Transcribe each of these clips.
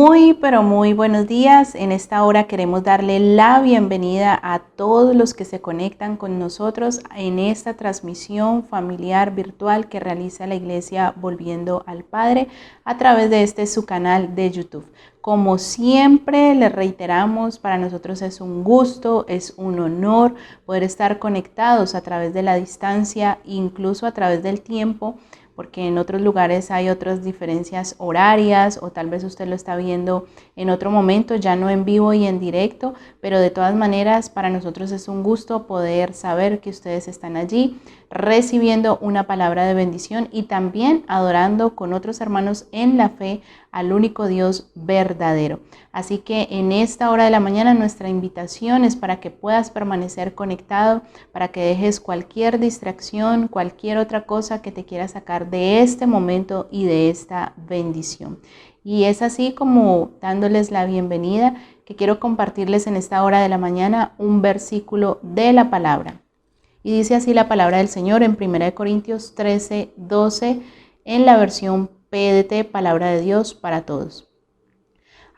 Muy, pero muy buenos días. En esta hora queremos darle la bienvenida a todos los que se conectan con nosotros en esta transmisión familiar virtual que realiza la Iglesia Volviendo al Padre a través de su canal de YouTube. Como siempre les reiteramos, para nosotros es un gusto, es un honor poder estar conectados a través de la distancia, incluso a través del tiempo, porque en otros lugares hay otras diferencias horarias o tal vez usted lo está viendo en otro momento, ya no en vivo y en directo, pero de todas maneras para nosotros es un gusto poder saber que ustedes están allí recibiendo una palabra de bendición y también adorando con otros hermanos en la fe al único Dios verdadero. Así que en esta hora de la mañana nuestra invitación es para que puedas permanecer conectado, para que dejes cualquier distracción, cualquier otra cosa que te quiera sacar de este momento y de esta bendición. Y es así como dándoles la bienvenida que quiero compartirles en esta hora de la mañana un versículo de la palabra. Y dice así la palabra del Señor en 1 Corintios 13, 12, en la versión PDT, Palabra de Dios para Todos.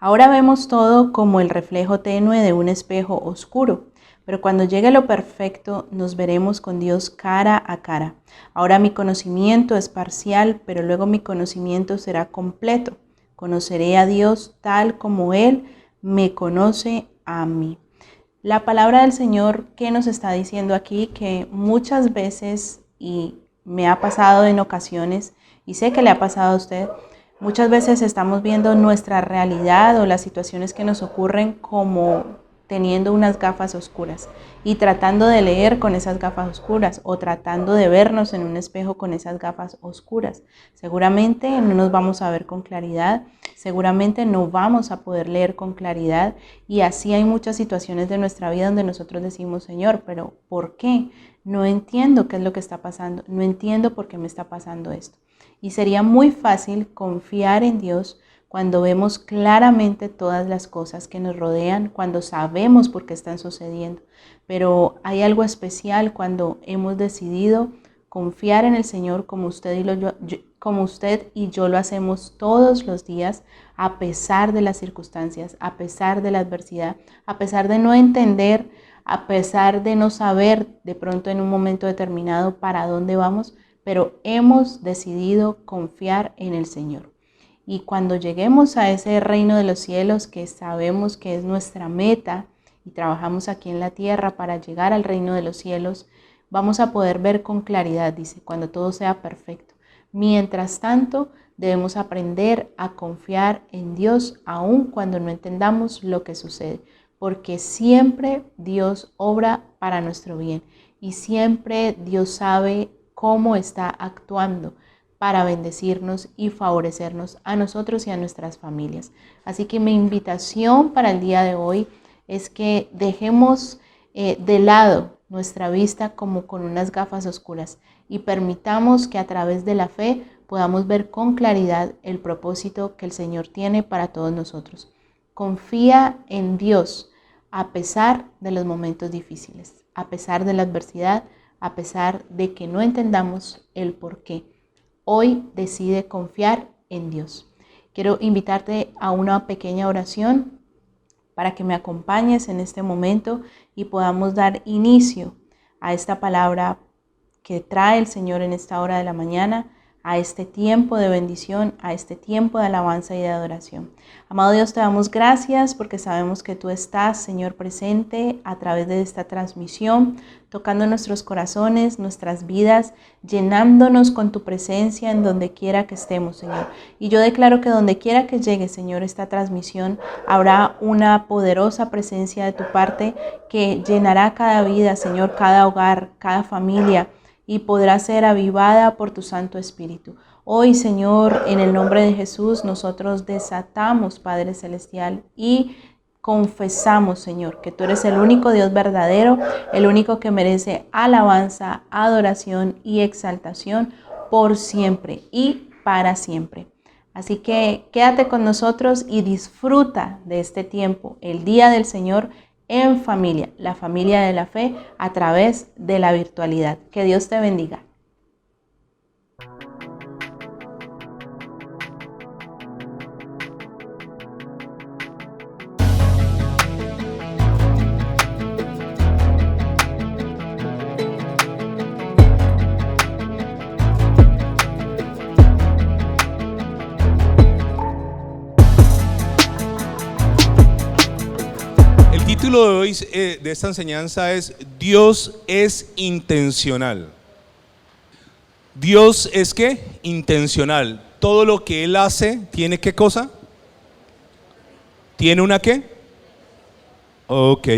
Ahora vemos todo como el reflejo tenue de un espejo oscuro, pero cuando llegue lo perfecto nos veremos con Dios cara a cara. Ahora mi conocimiento es parcial, pero luego mi conocimiento será completo. Conoceré a Dios tal como Él me conoce a mí. La palabra del Señor que nos está diciendo aquí que muchas veces, y me ha pasado en ocasiones, y sé que le ha pasado a usted, muchas veces estamos viendo nuestra realidad o las situaciones que nos ocurren como teniendo unas gafas oscuras y tratando de leer con esas gafas oscuras o tratando de vernos en un espejo con esas gafas oscuras. Seguramente no nos vamos a ver con claridad, seguramente no vamos a poder leer con claridad y así hay muchas situaciones de nuestra vida donde nosotros decimos, Señor, pero ¿por qué? No entiendo qué es lo que está pasando, no entiendo por qué me está pasando esto. Y sería muy fácil confiar en Dios cuando vemos claramente todas las cosas que nos rodean, cuando sabemos por qué están sucediendo. Pero hay algo especial cuando hemos decidido confiar en el Señor como usted y yo lo hacemos todos los días, a pesar de las circunstancias, a pesar de la adversidad, a pesar de no entender, a pesar de no saber de pronto en un momento determinado para dónde vamos, pero hemos decidido confiar en el Señor. Y cuando lleguemos a ese reino de los cielos, que sabemos que es nuestra meta y trabajamos aquí en la tierra para llegar al reino de los cielos, vamos a poder ver con claridad, dice, cuando todo sea perfecto. Mientras tanto, debemos aprender a confiar en Dios aun cuando no entendamos lo que sucede, porque siempre Dios obra para nuestro bien y siempre Dios sabe cómo está actuando para bendecirnos y favorecernos a nosotros y a nuestras familias. Así que mi invitación para el día de hoy es que dejemos de lado nuestra vista como con unas gafas oscuras y permitamos que a través de la fe podamos ver con claridad el propósito que el Señor tiene para todos nosotros. Confía en Dios a pesar de los momentos difíciles, a pesar de la adversidad, a pesar de que no entendamos el porqué. Hoy decide confiar en Dios. Quiero invitarte a una pequeña oración para que me acompañes en este momento y podamos dar inicio a esta palabra que trae el Señor en esta hora de la mañana, a este tiempo de bendición, a este tiempo de alabanza y de adoración. Amado Dios, te damos gracias porque sabemos que tú estás, Señor, presente a través de esta transmisión, tocando nuestros corazones, nuestras vidas, llenándonos con tu presencia en donde quiera que estemos, Señor. Y yo declaro que donde quiera que llegue, Señor, esta transmisión, habrá una poderosa presencia de tu parte que llenará cada vida, Señor, cada hogar, cada familia, y podrá ser avivada por tu Santo Espíritu. Hoy, Señor, en el nombre de Jesús, nosotros desatamos, Padre Celestial, y confesamos, Señor, que tú eres el único Dios verdadero, el único que merece alabanza, adoración y exaltación por siempre y para siempre. Así que quédate con nosotros y disfruta de este tiempo, el día del Señor, en familia, la familia de la fe a través de la virtualidad. Que Dios te bendiga. título de hoy de esta enseñanza es Dios es intencional. Dios es ¿qué? Intencional. Todo lo que Él hace tiene ¿qué cosa? ¿Tiene una qué? Ok.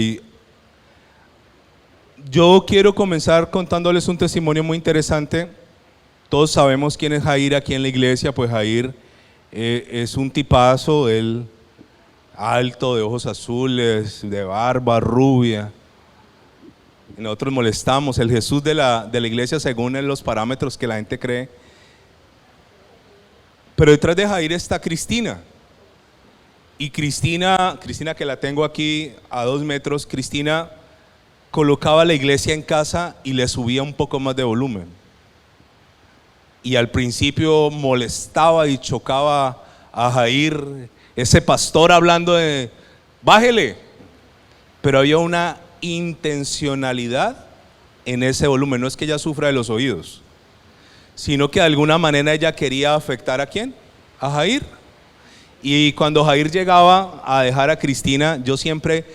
Yo quiero comenzar contándoles un testimonio muy interesante. Todos sabemos quién es Jair aquí en la iglesia. Pues Jair es un tipazo, él alto, de ojos azules, de barba rubia. Y nosotros molestamos el Jesús de la iglesia según los parámetros que la gente cree. Pero detrás de Jair está Cristina. Y Cristina que la tengo aquí a 2 metros, Cristina colocaba la iglesia en casa y le subía un poco más de volumen. Y al principio molestaba y chocaba a Jair, ese pastor hablando de bájele. Pero había una intencionalidad en ese volumen. No es que ella sufra de los oídos, sino que de alguna manera ella quería afectar ¿a quién? A Jair. Y cuando Jair llegaba a dejar a Cristina, yo siempre,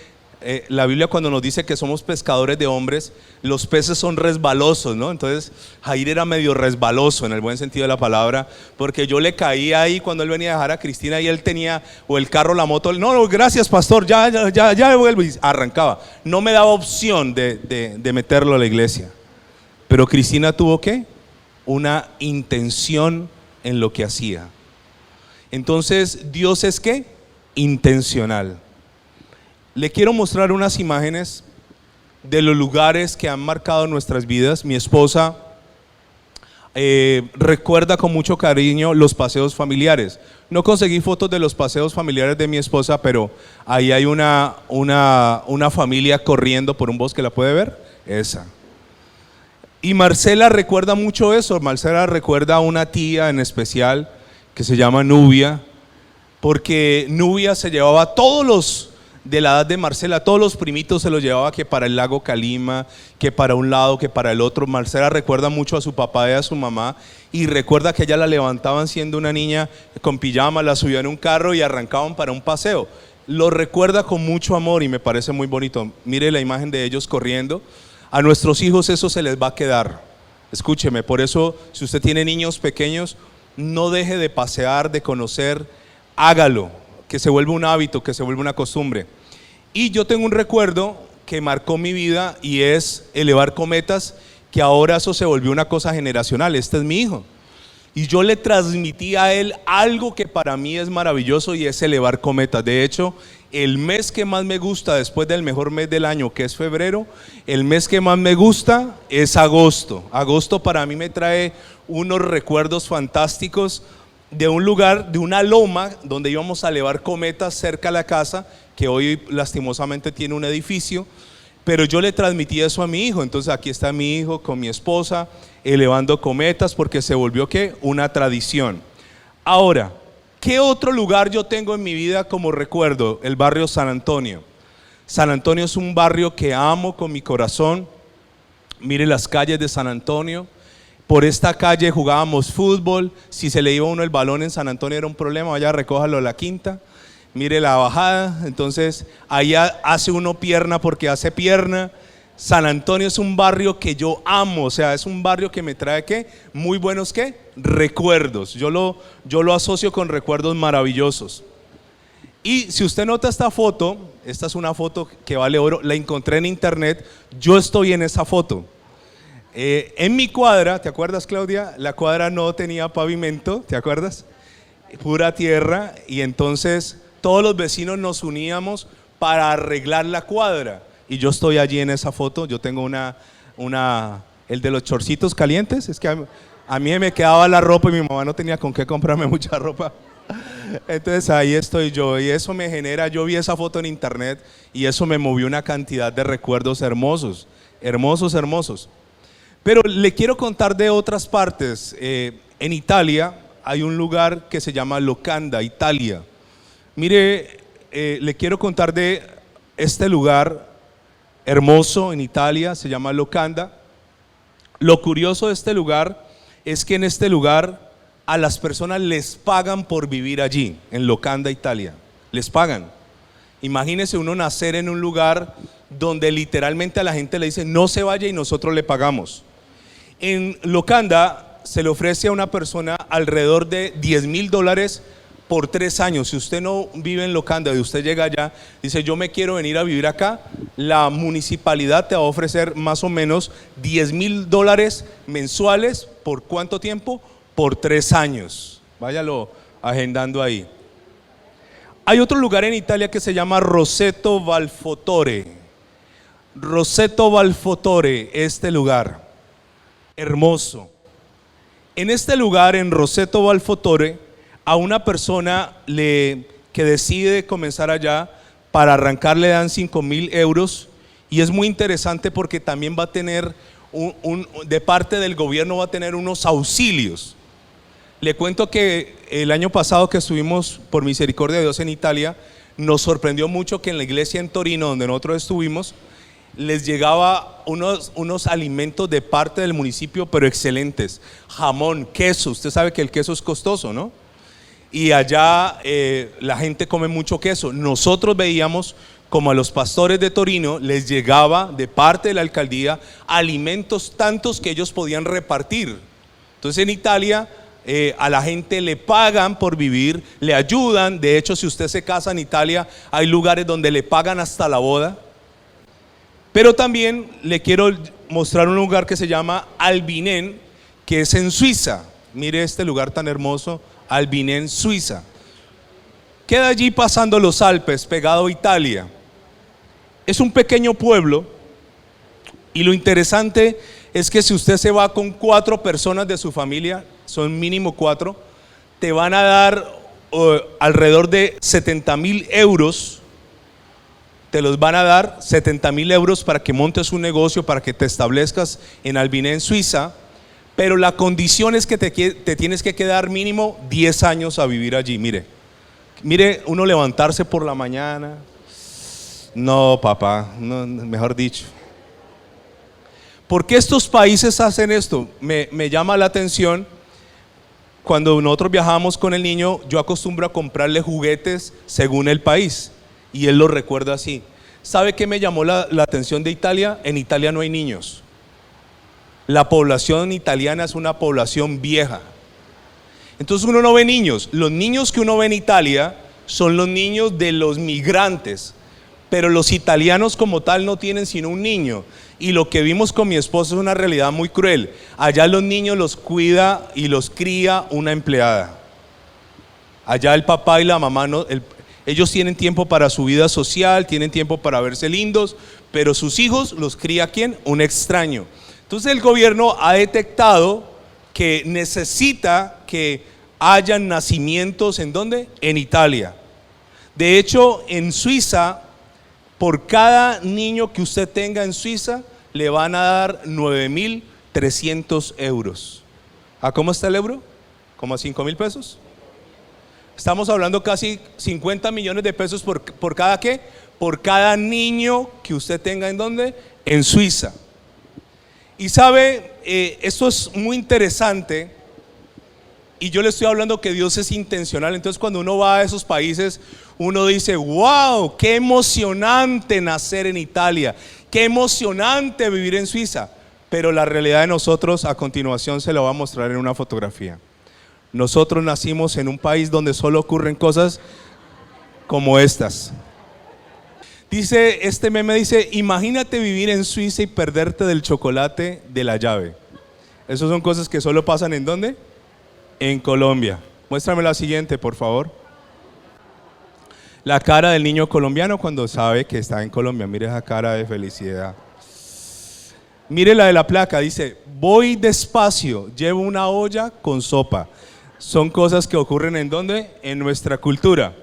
la Biblia cuando nos dice que somos pescadores de hombres, los peces son resbalosos, ¿no? Entonces Jair era medio resbaloso en el buen sentido de la palabra, porque yo le caía ahí cuando él venía a dejar a Cristina y él tenía o el carro, la moto, no, gracias pastor, ya vuelvo, y arrancaba. No me daba opción de meterlo a la iglesia. Pero Cristina tuvo ¿qué? Una intención en lo que hacía. Entonces Dios es ¿qué? Intencional. Le quiero mostrar unas imágenes de los lugares que han marcado nuestras vidas. Mi esposa recuerda con mucho cariño los paseos familiares. No conseguí fotos de los paseos familiares de mi esposa, pero ahí hay una familia corriendo por un bosque, ¿la puede ver? Esa. Y Marcela recuerda mucho eso. Marcela recuerda a una tía en especial que se llama Nubia, porque Nubia se llevaba a todos los de la edad de Marcela, todos los primitos se los llevaba, que para el lago Calima, que para un lado, que para el otro. Marcela recuerda mucho a su papá y a su mamá, y recuerda que ella la levantaban siendo una niña con pijama, la subían en un carro y arrancaban para un paseo. Lo recuerda con mucho amor y me parece muy bonito. Mire la imagen de ellos corriendo. A nuestros hijos eso se les va a quedar. Escúcheme, por eso si usted tiene niños pequeños, no deje de pasear, de conocer, hágalo, que se vuelva un hábito, que se vuelva una costumbre. Y yo tengo un recuerdo que marcó mi vida y es elevar cometas, que ahora eso se volvió una cosa generacional. Este es mi hijo y yo le transmití a él algo que para mí es maravilloso y es elevar cometas. De hecho, el mes que más me gusta después del mejor mes del año, que es febrero, el mes que más me gusta es agosto. Agosto para mí me trae unos recuerdos fantásticos de un lugar, de una loma donde íbamos a elevar cometas cerca de la casa, que hoy lastimosamente tiene un edificio, pero yo le transmití eso a mi hijo. Entonces aquí está mi hijo con mi esposa elevando cometas, porque se volvió ¿qué? Una tradición. Ahora, ¿qué otro lugar yo tengo en mi vida como recuerdo? El barrio San Antonio. San Antonio es un barrio que amo con mi corazón. Mire las calles de San Antonio. Por esta calle jugábamos fútbol. Si se le iba a uno el balón en San Antonio era un problema, vaya recójalo a la quinta. Mire la bajada, entonces allá hace uno pierna porque hace pierna. San Antonio es un barrio que yo amo, o sea, es un barrio que me trae ¿qué? Muy buenos ¿qué? Recuerdos. Yo lo asocio con recuerdos maravillosos. Y si usted nota esta foto, esta es una foto que vale oro, la encontré en internet, yo estoy en esa foto. En mi cuadra, ¿te acuerdas, Claudia? La cuadra no tenía pavimento, ¿te acuerdas? Pura tierra, y entonces todos los vecinos nos uníamos para arreglar la cuadra. Y yo estoy allí en esa foto. Yo tengo el de los chorcitos calientes. Es que a mí me quedaba la ropa y mi mamá no tenía con qué comprarme mucha ropa. Entonces ahí estoy yo y eso me genera, yo vi esa foto en internet y eso me movió una cantidad de recuerdos hermosos, hermosos, hermosos. Pero le quiero contar de otras partes. En Italia hay un lugar que se llama Locanda, Italia. Mire, le quiero contar de este lugar hermoso en Italia, se llama Locanda. Lo curioso de este lugar es que en este lugar a las personas les pagan por vivir allí, en Locanda, Italia. Les pagan. Imagínese uno nacer en un lugar donde literalmente a la gente le dice no se vaya y nosotros le pagamos. En Locanda se le ofrece a una persona alrededor de $10,000 por 3 años. Si usted no vive en Locanda y usted llega allá, dice yo me quiero venir a vivir acá, la municipalidad te va a ofrecer más o menos $10,000 mensuales. ¿Por cuánto tiempo? Por 3 años. Váyalo agendando ahí. Hay otro lugar en Italia que se llama Roseto Valfotore. Roseto Valfotore, este lugar, hermoso. En este lugar, en Roseto Valfotore, a una persona que decide comenzar allá, para arrancar le dan 5,000 euros, y es muy interesante porque también va a tener, de parte del gobierno va a tener unos auxilios. Le cuento que el año pasado que estuvimos por misericordia de Dios en Italia, nos sorprendió mucho que en la iglesia en Torino, donde nosotros estuvimos, les llegaba unos alimentos de parte del municipio, pero excelentes. Jamón, queso, usted sabe que el queso es costoso, ¿no? Y allá la gente come mucho queso. Nosotros veíamos como a los pastores de Torino les llegaba de parte de la alcaldía alimentos tantos que ellos podían repartir. Entonces en Italia a la gente le pagan por vivir, le ayudan. De hecho, si usted se casa en Italia, hay lugares donde le pagan hasta la boda. Pero también le quiero mostrar un lugar que se llama Albinen, que es en Suiza. Mire este lugar tan hermoso, Albinen, Suiza. Queda allí pasando los Alpes, pegado a Italia. Es un pequeño pueblo, y lo interesante es que si usted se va con 4 personas de su familia, son mínimo 4, te van a dar alrededor de 70,000 euros. Te los van a dar 70,000 euros para que montes un negocio, para que te establezcas en Albinen, Suiza. Pero la condición es que te tienes que quedar mínimo 10 años a vivir allí. Mire uno levantarse por la mañana. No, papá, no, mejor dicho. ¿Por qué estos países hacen esto? Me llama la atención. Cuando nosotros viajamos con el niño, yo acostumbro a comprarle juguetes según el país, y él lo recuerda así. ¿Sabe qué me llamó la atención de Italia? En Italia no hay niños. La población italiana es una población vieja. Entonces uno no ve niños. Los niños que uno ve en Italia son los niños de los migrantes, pero los italianos como tal no tienen sino un niño. Y lo que vimos con mi esposo es una realidad muy cruel. Allá los niños los cuida y los cría una empleada. Allá el papá y la mamá ellos tienen tiempo para su vida social, tienen tiempo para verse lindos, pero sus hijos los cría ¿quién? Un extraño. Entonces el gobierno ha detectado que necesita que hayan nacimientos, ¿en dónde? En Italia. De hecho, en Suiza, por cada niño que usted tenga en Suiza, le van a dar 9,300 euros. ¿A cómo está el euro? ¿Como a 5,000 pesos? Estamos hablando casi 50 millones de pesos por cada ¿qué? Por cada niño que usted tenga ¿en dónde? En Suiza. Y sabe, esto es muy interesante, y yo le estoy hablando que Dios es intencional. Entonces cuando uno va a esos países, uno dice, wow, qué emocionante nacer en Italia, qué emocionante vivir en Suiza. Pero la realidad de nosotros, a continuación se lo voy a mostrar en una fotografía. Nosotros nacimos en un país donde solo ocurren cosas como estas. Dice, este meme dice, imagínate vivir en Suiza y perderte del chocolate de la llave. Esas son cosas que solo pasan ¿en dónde? En Colombia. Muéstrame la siguiente, por favor. La cara del niño colombiano cuando sabe que está en Colombia. Mire esa cara de felicidad. Mire la de la placa, dice, voy despacio, llevo una olla con sopa. Son cosas que ocurren ¿en dónde? En nuestra cultura.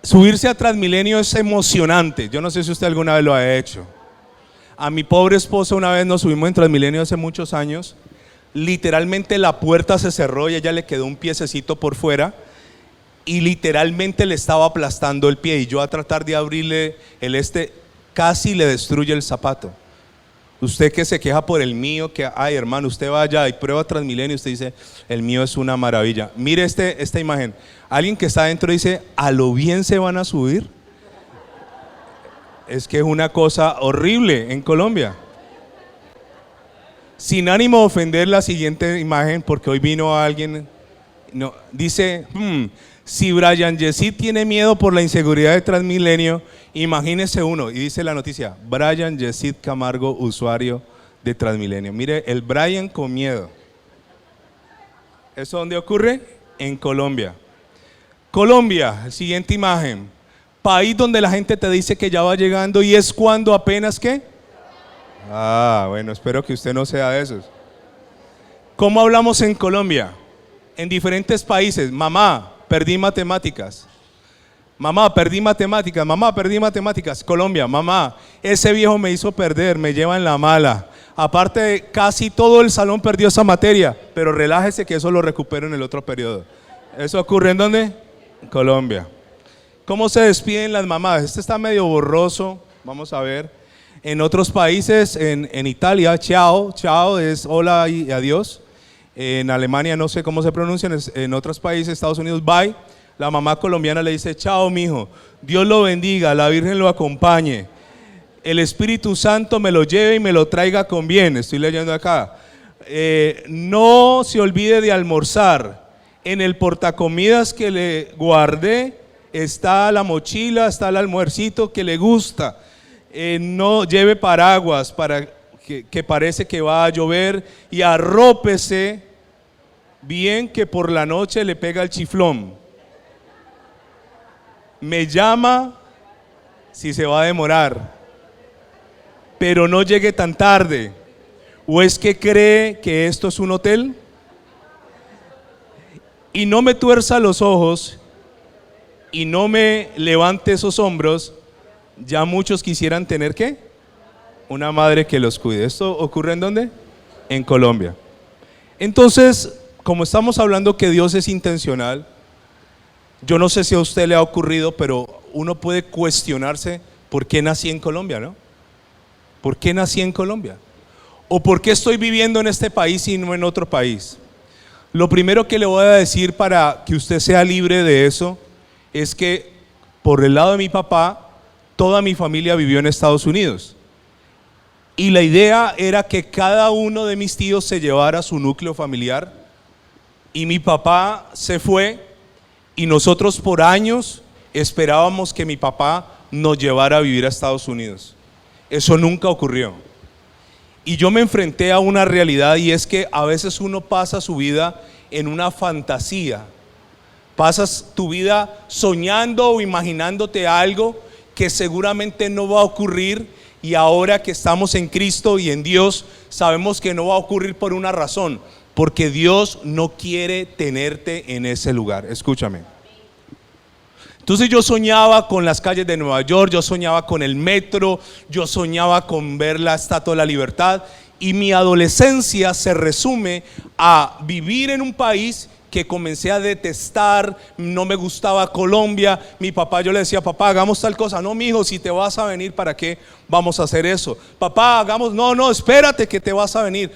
Subirse a Transmilenio es emocionante. Yo no sé si usted alguna vez lo ha hecho. A mi pobre esposa una vez nos subimos en Transmilenio hace muchos años. Literalmente la puerta se cerró y a ella le quedó un piececito por fuera y literalmente le estaba aplastando el pie, y yo a tratar de abrirle casi le destruye el zapato. Usted que se queja por el mío, que ay hermano, usted vaya y prueba Transmilenio y usted dice, el mío es una maravilla. Mire esta imagen, alguien que está adentro dice, ¿a lo bien se van a subir? Es que es una cosa horrible en Colombia. Sin ánimo de ofender, la siguiente imagen, porque hoy vino alguien, no, dice, si Brian Yesid tiene miedo por la inseguridad de Transmilenio, imagínese uno, y dice la noticia, Brian Yesid Camargo, usuario de Transmilenio. Mire, el Brian con miedo. ¿Eso dónde ocurre? En Colombia. Colombia, siguiente imagen. País donde la gente te dice que ya va llegando y es cuando apenas ¿qué? Bueno, espero que usted no sea de esos. ¿Cómo hablamos en Colombia? En diferentes países. Mamá, perdí matemáticas. Mamá, perdí matemáticas. Mamá, perdí matemáticas. Colombia, mamá, ese viejo me hizo perder, me lleva en la mala. Aparte, casi todo el salón perdió esa materia, pero relájese que eso lo recupero en el otro periodo. ¿Eso ocurre en dónde? En Colombia. ¿Cómo se despiden las mamás? Este está medio borroso, vamos a ver. En otros países, en Italia, chao, chao es hola y adiós. En Alemania no sé cómo se pronuncian, en otros países, Estados Unidos, bye. La mamá colombiana le dice, chao mijo, Dios lo bendiga, la Virgen lo acompañe. El Espíritu Santo me lo lleve y me lo traiga con bien. Estoy leyendo acá. No se olvide de almorzar. En el portacomidas que le guardé está la mochila, está el almuercito que le gusta. No lleve paraguas para que parece que va a llover y arrópese bien que por la noche le pega el chiflón. Me llama si se va a demorar, pero no llegue tan tarde. ¿O es que cree que esto es un hotel? Y no me tuerza los ojos y no me levante esos hombros. Ya muchos quisieran tener ¿qué? Una madre que los cuide. ¿Esto ocurre en dónde? En Colombia. Entonces, como estamos hablando que Dios es intencional, yo no sé si a usted le ha ocurrido, pero uno puede cuestionarse por qué nací en Colombia, ¿no? ¿Por qué nací en Colombia? ¿O por qué estoy viviendo en este país y no en otro país? Lo primero que le voy a decir para que usted sea libre de eso es que por el lado de mi papá, toda mi familia vivió en Estados Unidos. Y la idea era que cada uno de mis tíos se llevara su núcleo familiar. Y mi papá se fue y nosotros por años esperábamos que mi papá nos llevara a vivir a Estados Unidos. Eso nunca ocurrió. Y yo me enfrenté a una realidad, y es que a veces uno pasa su vida en una fantasía. Pasas tu vida soñando o imaginándote algo que seguramente no va a ocurrir, y ahora que estamos en Cristo y en Dios, sabemos que no va a ocurrir por una razón, porque Dios no quiere tenerte en ese lugar. Escúchame. Entonces yo soñaba con las calles de Nueva York, yo soñaba con el metro, yo soñaba con ver la Estatua de la Libertad, y mi adolescencia se resume a vivir en un país que comencé a detestar. No me gustaba Colombia. Mi papá, yo le decía, papá, hagamos tal cosa. No, mijo, si te vas a venir, ¿para qué vamos a hacer eso? Papá, hagamos, no, espérate que te vas a venir.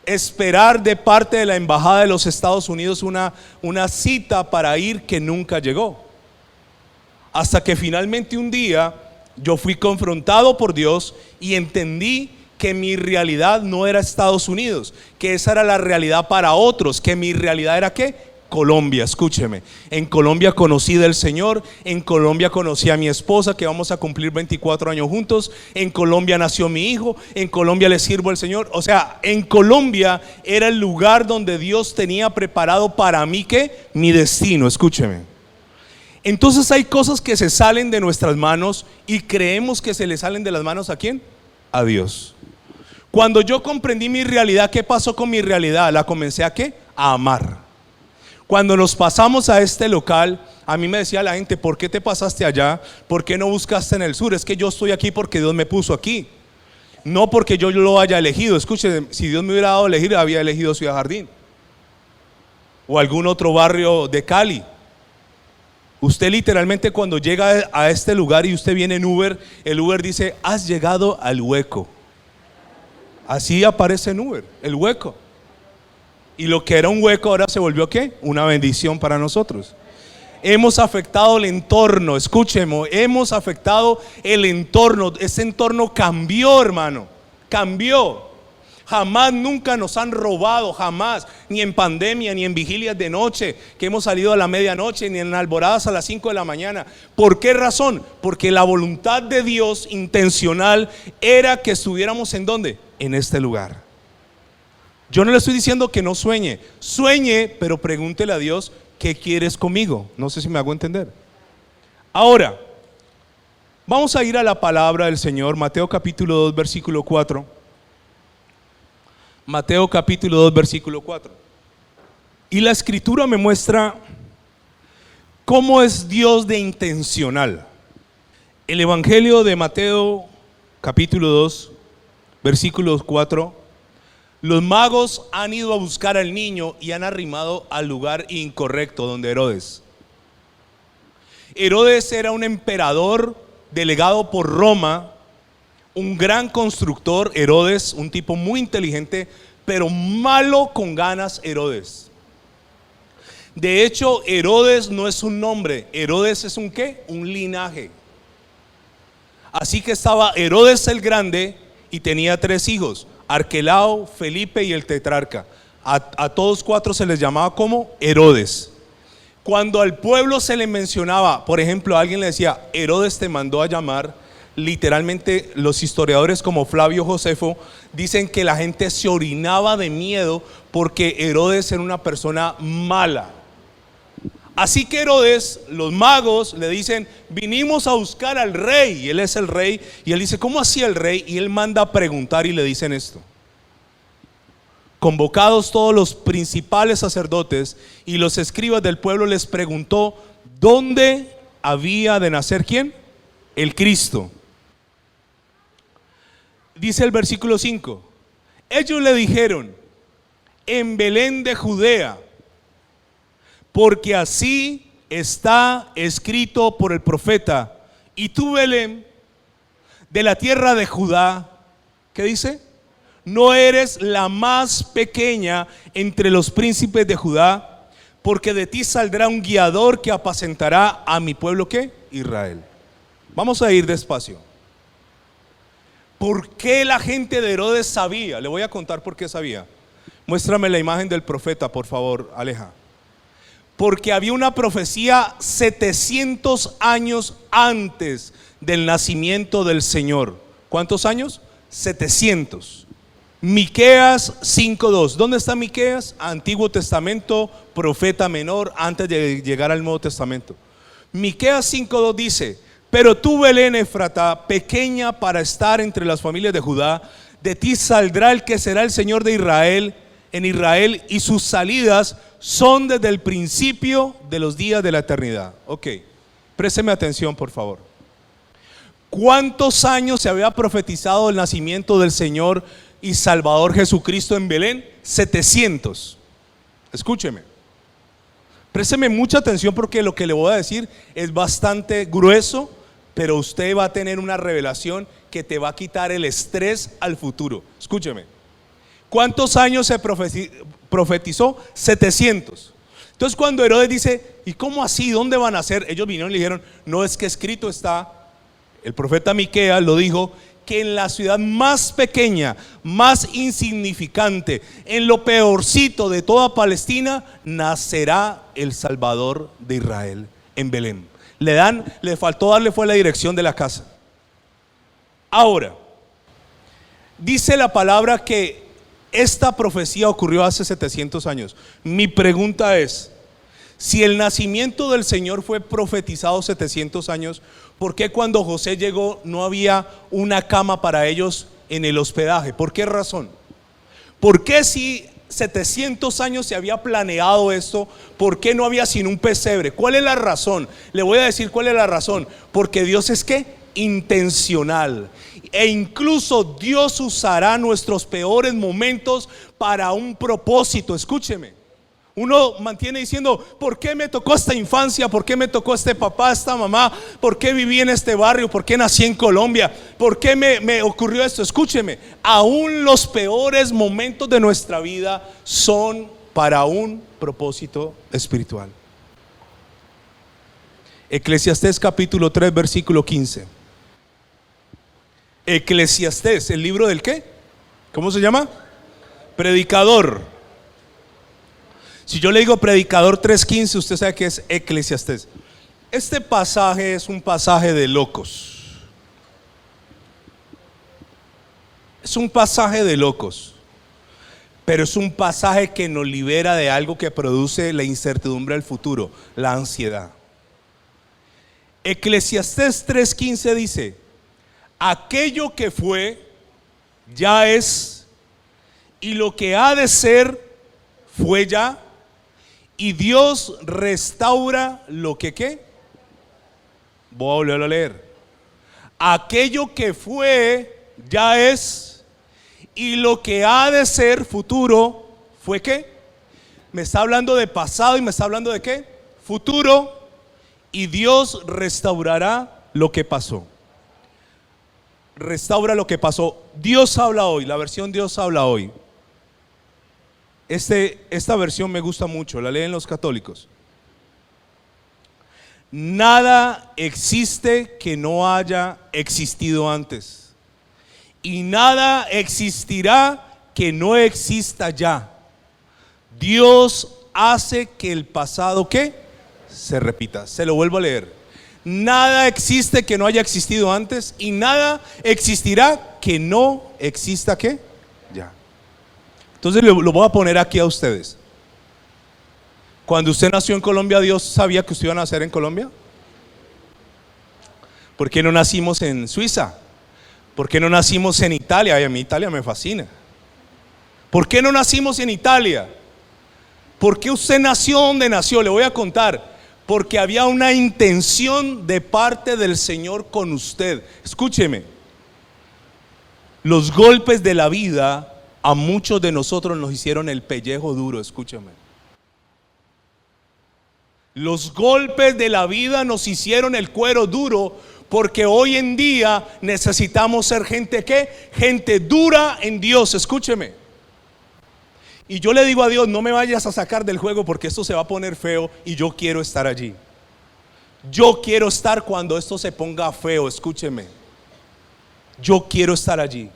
Esperar de parte de la embajada de los Estados Unidos una cita para ir que nunca llegó. Hasta que finalmente un día yo fui confrontado por Dios y entendí que mi realidad no era Estados Unidos, que esa era la realidad para otros, que mi realidad era ¿qué? Colombia. Escúcheme, en Colombia conocí del Señor, en Colombia conocí a mi esposa, que vamos a cumplir 24 años juntos, en Colombia nació mi hijo, en Colombia le sirvo al Señor. O sea, en Colombia era el lugar donde Dios tenía preparado para mí ¿qué? Mi destino. Escúcheme. Entonces hay cosas que se salen de nuestras manos y creemos que se le salen de las manos ¿a quién? A Dios. Cuando yo comprendí mi realidad, ¿qué pasó con mi realidad? La comencé ¿a qué? A amar. Cuando nos pasamos a este local, a mí me decía la gente, ¿por qué te pasaste allá? ¿Por qué no buscaste en el sur? Es que yo estoy aquí porque Dios me puso aquí, no porque yo lo haya elegido. Escuche, si Dios me hubiera dado a elegir, había elegido Ciudad Jardín o algún otro barrio de Cali. Usted literalmente cuando llega a este lugar y usted viene en Uber, el Uber dice, has llegado al hueco. Así aparece en Uber, el hueco. Y lo que era un hueco ahora se volvió ¿qué? Una bendición para nosotros. hemos afectado el entorno. Escúcheme, hemos afectado el entorno. Ese entorno cambió, hermano, cambió. Jamás, nunca nos han robado, jamás, ni en pandemia, ni en vigilias de noche, que hemos salido a la medianoche, ni en alboradas a las 5 de la mañana. ¿Por qué razón? Porque la voluntad de Dios intencional era que estuviéramos ¿en dónde? En este lugar. Yo no le estoy diciendo que no sueñe, pero pregúntele a Dios, ¿qué quieres conmigo? No sé si me hago entender. Ahora, vamos a ir a la palabra del Señor, Mateo capítulo 2, versículo 4. Mateo capítulo 2, versículo 4. Y la escritura me muestra cómo es Dios de intencional. El evangelio de Mateo capítulo 2, versículo 4. Los magos han ido a buscar al niño y han arrimado al lugar incorrecto, donde Herodes. Herodes era un emperador delegado por Roma, un gran constructor. Herodes, un tipo muy inteligente, pero malo con ganas. Herodes. De hecho, Herodes no es un nombre. Herodes es un ¿qué? Un linaje. Así que estaba Herodes el Grande y tenía 3 hijos: Arquelao, Felipe y el tetrarca. A todos 4 se les llamaba como Herodes. Cuando al pueblo se le mencionaba, por ejemplo, a alguien le decía, Herodes te mandó a llamar, literalmente los historiadores como Flavio Josefo dicen que la gente se orinaba de miedo porque Herodes era una persona mala. Así que Herodes, los magos le dicen, vinimos a buscar al rey, y él es el rey, y él dice, ¿cómo así el rey? Y él manda a preguntar y le dicen esto: convocados todos los principales sacerdotes y los escribas del pueblo, les preguntó dónde había de nacer ¿quién? El Cristo. Dice el versículo 5, ellos le dijeron, en Belén de Judea, porque así está escrito por el profeta. Y tú, Belén, de la tierra de Judá, ¿qué dice? No eres la más pequeña entre los príncipes de Judá, porque de ti saldrá un guiador que apacentará a mi pueblo, ¿qué? Israel. Vamos a ir despacio. ¿Por qué la gente de Herodes sabía? Le voy a contar por qué sabía. Muéstrame la imagen del profeta, por favor, Aleja. Porque había una profecía 700 años antes del nacimiento del Señor. ¿Cuántos años? 700. Miqueas 5:2. ¿Dónde está Miqueas? Antiguo Testamento, profeta menor antes de llegar al Nuevo Testamento. Miqueas 5:2 dice, pero tú, Belén Efrata, pequeña para estar entre las familias de Judá, de ti saldrá el que será el Señor de Israel, en Israel, y sus salidas son desde el principio de los días de la eternidad. Ok, présteme atención, por favor. ¿Cuántos años se había profetizado el nacimiento del Señor y Salvador Jesucristo en Belén? 700. Escúcheme, présteme mucha atención porque lo que le voy a decir es bastante grueso, pero usted va a tener una revelación que te va a quitar el estrés al futuro. Escúcheme. ¿Cuántos años se profetizó? 700. Entonces cuando Herodes dice, ¿y cómo así? ¿Dónde van a ser? Ellos vinieron y le dijeron, no, es que escrito está, el profeta Miqueas lo dijo, que en la ciudad más pequeña, más insignificante, en lo peorcito de toda Palestina, nacerá el Salvador de Israel, en Belén. Le faltó darle fue la dirección de la casa. Ahora, dice la palabra que esta profecía ocurrió hace 700 años. Mi pregunta es, si el nacimiento del Señor fue profetizado 700 años, ¿por qué cuando José llegó no había una cama para ellos en el hospedaje? ¿Por qué razón? ¿Por qué si 700 años se había planeado esto, por qué no había sino un pesebre? ¿Cuál es la razón? Le voy a decir cuál es la razón. Porque Dios es ¿qué? Intencional. E incluso Dios usará nuestros peores momentos para un propósito. Escúcheme. Uno mantiene diciendo, ¿por qué me tocó esta infancia? ¿Por qué me tocó este papá, esta mamá? ¿Por qué viví en este barrio? ¿Por qué nací en Colombia? ¿Por qué me ocurrió esto? Escúcheme, aún los peores momentos de nuestra vida son para un propósito espiritual. Eclesiastés capítulo 3, versículo 15. Eclesiastés, ¿el libro del qué? ¿Cómo se llama? Predicador. Si yo le digo Predicador 3:15, usted sabe que es Eclesiastés. Este pasaje es un pasaje de locos. Es un pasaje de locos, pero es un pasaje que nos libera de algo que produce la incertidumbre del futuro, la ansiedad. Eclesiastés 3:15 dice: aquello que fue, ya es, y lo que ha de ser, fue ya, y Dios restaura lo que ¿qué? Voy a volverlo a leer. Aquello que fue, ya es, y lo que ha de ser, futuro, ¿fue qué? Me está hablando de pasado y me está hablando de ¿qué? Futuro, y Dios restaurará lo que pasó. Restaura lo que pasó. Dios habla hoy, la versión Dios habla hoy. Esta versión me gusta mucho, la leen los católicos. Nada existe que no haya existido antes, y nada existirá que no exista ya. Dios hace que el pasado ¿qué? Se repita. Se lo vuelvo a leer. Nada existe que no haya existido antes, y nada existirá que no exista ¿qué? Ya. Entonces lo voy a poner aquí a ustedes. Cuando usted nació en Colombia, ¿Dios sabía que usted iba a nacer en Colombia? ¿Por qué no nacimos en Suiza? ¿Por qué no nacimos en Italia? Ay, a mí Italia me fascina. ¿Por qué no nacimos en Italia? ¿Por qué usted nació donde nació? Le voy a contar. Porque había una intención de parte del Señor con usted. Escúcheme. Los golpes de la vida a muchos de nosotros nos hicieron el pellejo duro. Escúcheme. Los golpes de la vida nos hicieron el cuero duro, porque hoy en día necesitamos ser gente ¿qué? Gente dura en Dios. Escúcheme. Y yo le digo a Dios: no me vayas a sacar del juego, porque esto se va a poner feo, y yo quiero estar allí. Yo quiero estar cuando esto se ponga feo. Escúcheme. Yo quiero estar allí,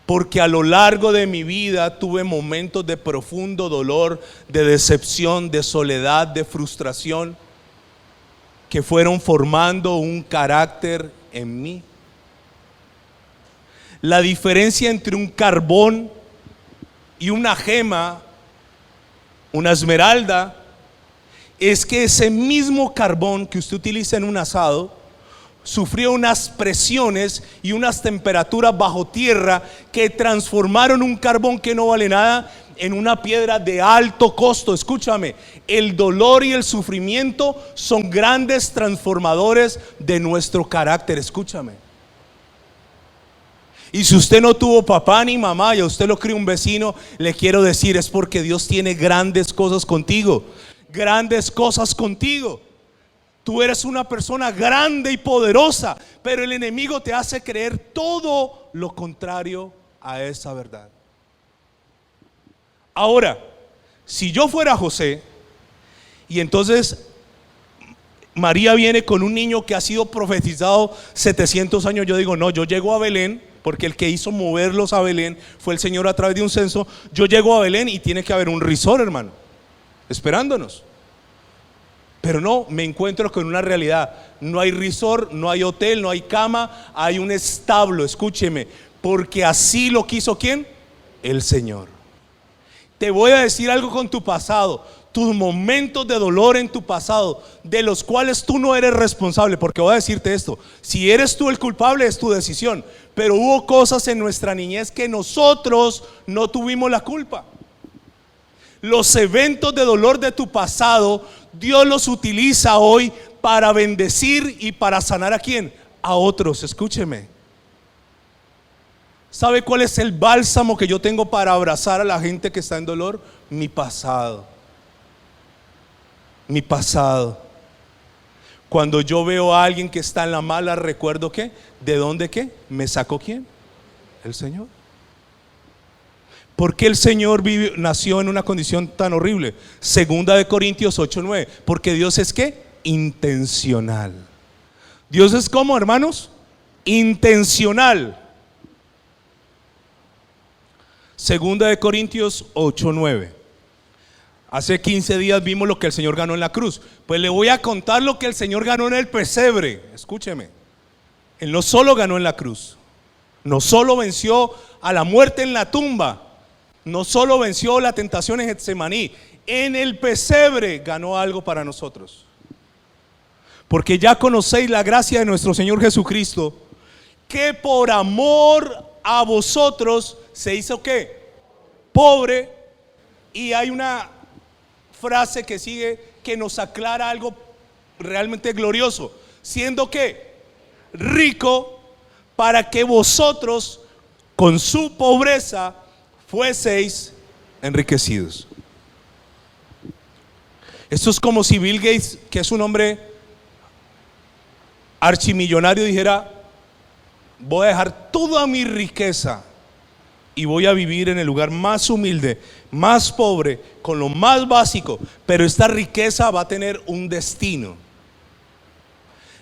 porque a lo largo de mi vida tuve momentos de profundo dolor, de decepción, de soledad, de frustración, que fueron formando un carácter en mí. La diferencia entre un carbón y una gema, una esmeralda, es que ese mismo carbón que usted utiliza en un asado sufrió unas presiones y unas temperaturas bajo tierra que transformaron un carbón que no vale nada en una piedra de alto costo. Escúchame, el dolor y el sufrimiento son grandes transformadores de nuestro carácter. Escúchame. Y si usted no tuvo papá ni mamá y a usted lo crió un vecino, le quiero decir, es porque Dios tiene grandes cosas contigo. Grandes cosas contigo. Tú eres una persona grande y poderosa, pero el enemigo te hace creer todo lo contrario a esa verdad. Ahora, si yo fuera José, y entonces María viene con un niño que ha sido profetizado 700 años, yo digo: no, yo llego a Belén, porque el que hizo moverlos a Belén fue el Señor a través de un censo. Yo llego a Belén y tiene que haber un resort, hermano, esperándonos. Pero no, me encuentro con una realidad. No hay resort, no hay hotel, no hay cama, hay un establo. Escúcheme, porque así lo quiso ¿quién? El Señor. Te voy a decir algo con tu pasado. Tus momentos de dolor en tu pasado, de los cuales tú no eres responsable, porque voy a decirte esto: si eres tú el culpable, es tu decisión. Pero hubo cosas en nuestra niñez que nosotros no tuvimos la culpa. Los eventos de dolor de tu pasado, Dios los utiliza hoy para bendecir y para sanar ¿a quién? A otros. Escúcheme. ¿Sabe cuál es el bálsamo que yo tengo para abrazar a la gente que está en dolor? Mi pasado. Mi pasado. Cuando yo veo a alguien que está en la mala, recuerdo que ¿de dónde qué? ¿Me sacó quién? El Señor. ¿Por qué el Señor nació en una condición tan horrible? Segunda de Corintios 8:9. Porque Dios es ¿qué? intencional. Dios es como, hermanos, intencional. Segunda de Corintios 8:9. Hace 15 días vimos lo que el Señor ganó en la cruz. Pues le voy a contar lo que el Señor ganó en el pesebre. Escúcheme. Él no solo ganó en la cruz, no solo venció a la muerte en la tumba, no solo venció la tentación en Getsemaní, en el pesebre ganó algo para nosotros. Porque ya conocéis la gracia de nuestro Señor Jesucristo, que por amor a vosotros se hizo ¿qué? Pobre. Y hay una frase que sigue que nos aclara algo realmente glorioso, siendo que rico, para que vosotros con su pobreza fueseis enriquecidos. Esto es como si Bill Gates, que es un hombre archimillonario, dijera: voy a dejar toda mi riqueza y voy a vivir en el lugar más humilde, más pobre, con lo más básico, pero esta riqueza va a tener un destino.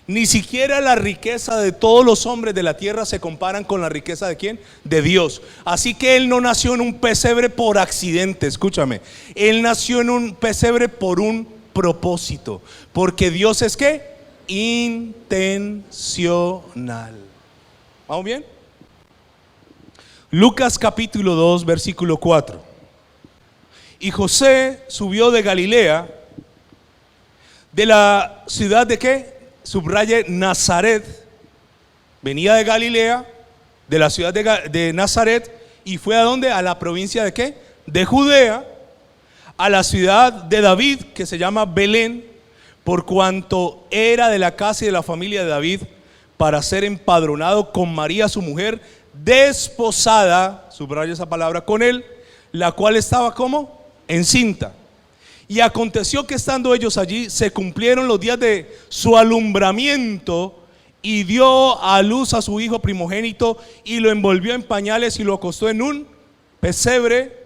Ni siquiera la riqueza de todos los hombres de la tierra se comparan con la riqueza de ¿quién? De Dios. Así que Él no nació en un pesebre por accidente, escúchame. Él nació en un pesebre por un propósito, porque Dios es ¿qué? Intencional. ¿Vamos bien? Lucas capítulo 2 versículo 4. Y José subió de Galilea, de la ciudad de ¿qué? Subraye Nazaret. Venía de Galilea, de la ciudad de Nazaret, y fue ¿a dónde? A la provincia de ¿qué? De Judea, a la ciudad de David, que se llama Belén, por cuanto era de la casa y de la familia de David, para ser empadronado con María su mujer, desposada, subraya esa palabra, con él, la cual estaba ¿cómo? Encinta. Y aconteció que estando ellos allí, se cumplieron los días de su alumbramiento, y dio a luz a su hijo primogénito, y lo envolvió en pañales y lo acostó en un pesebre,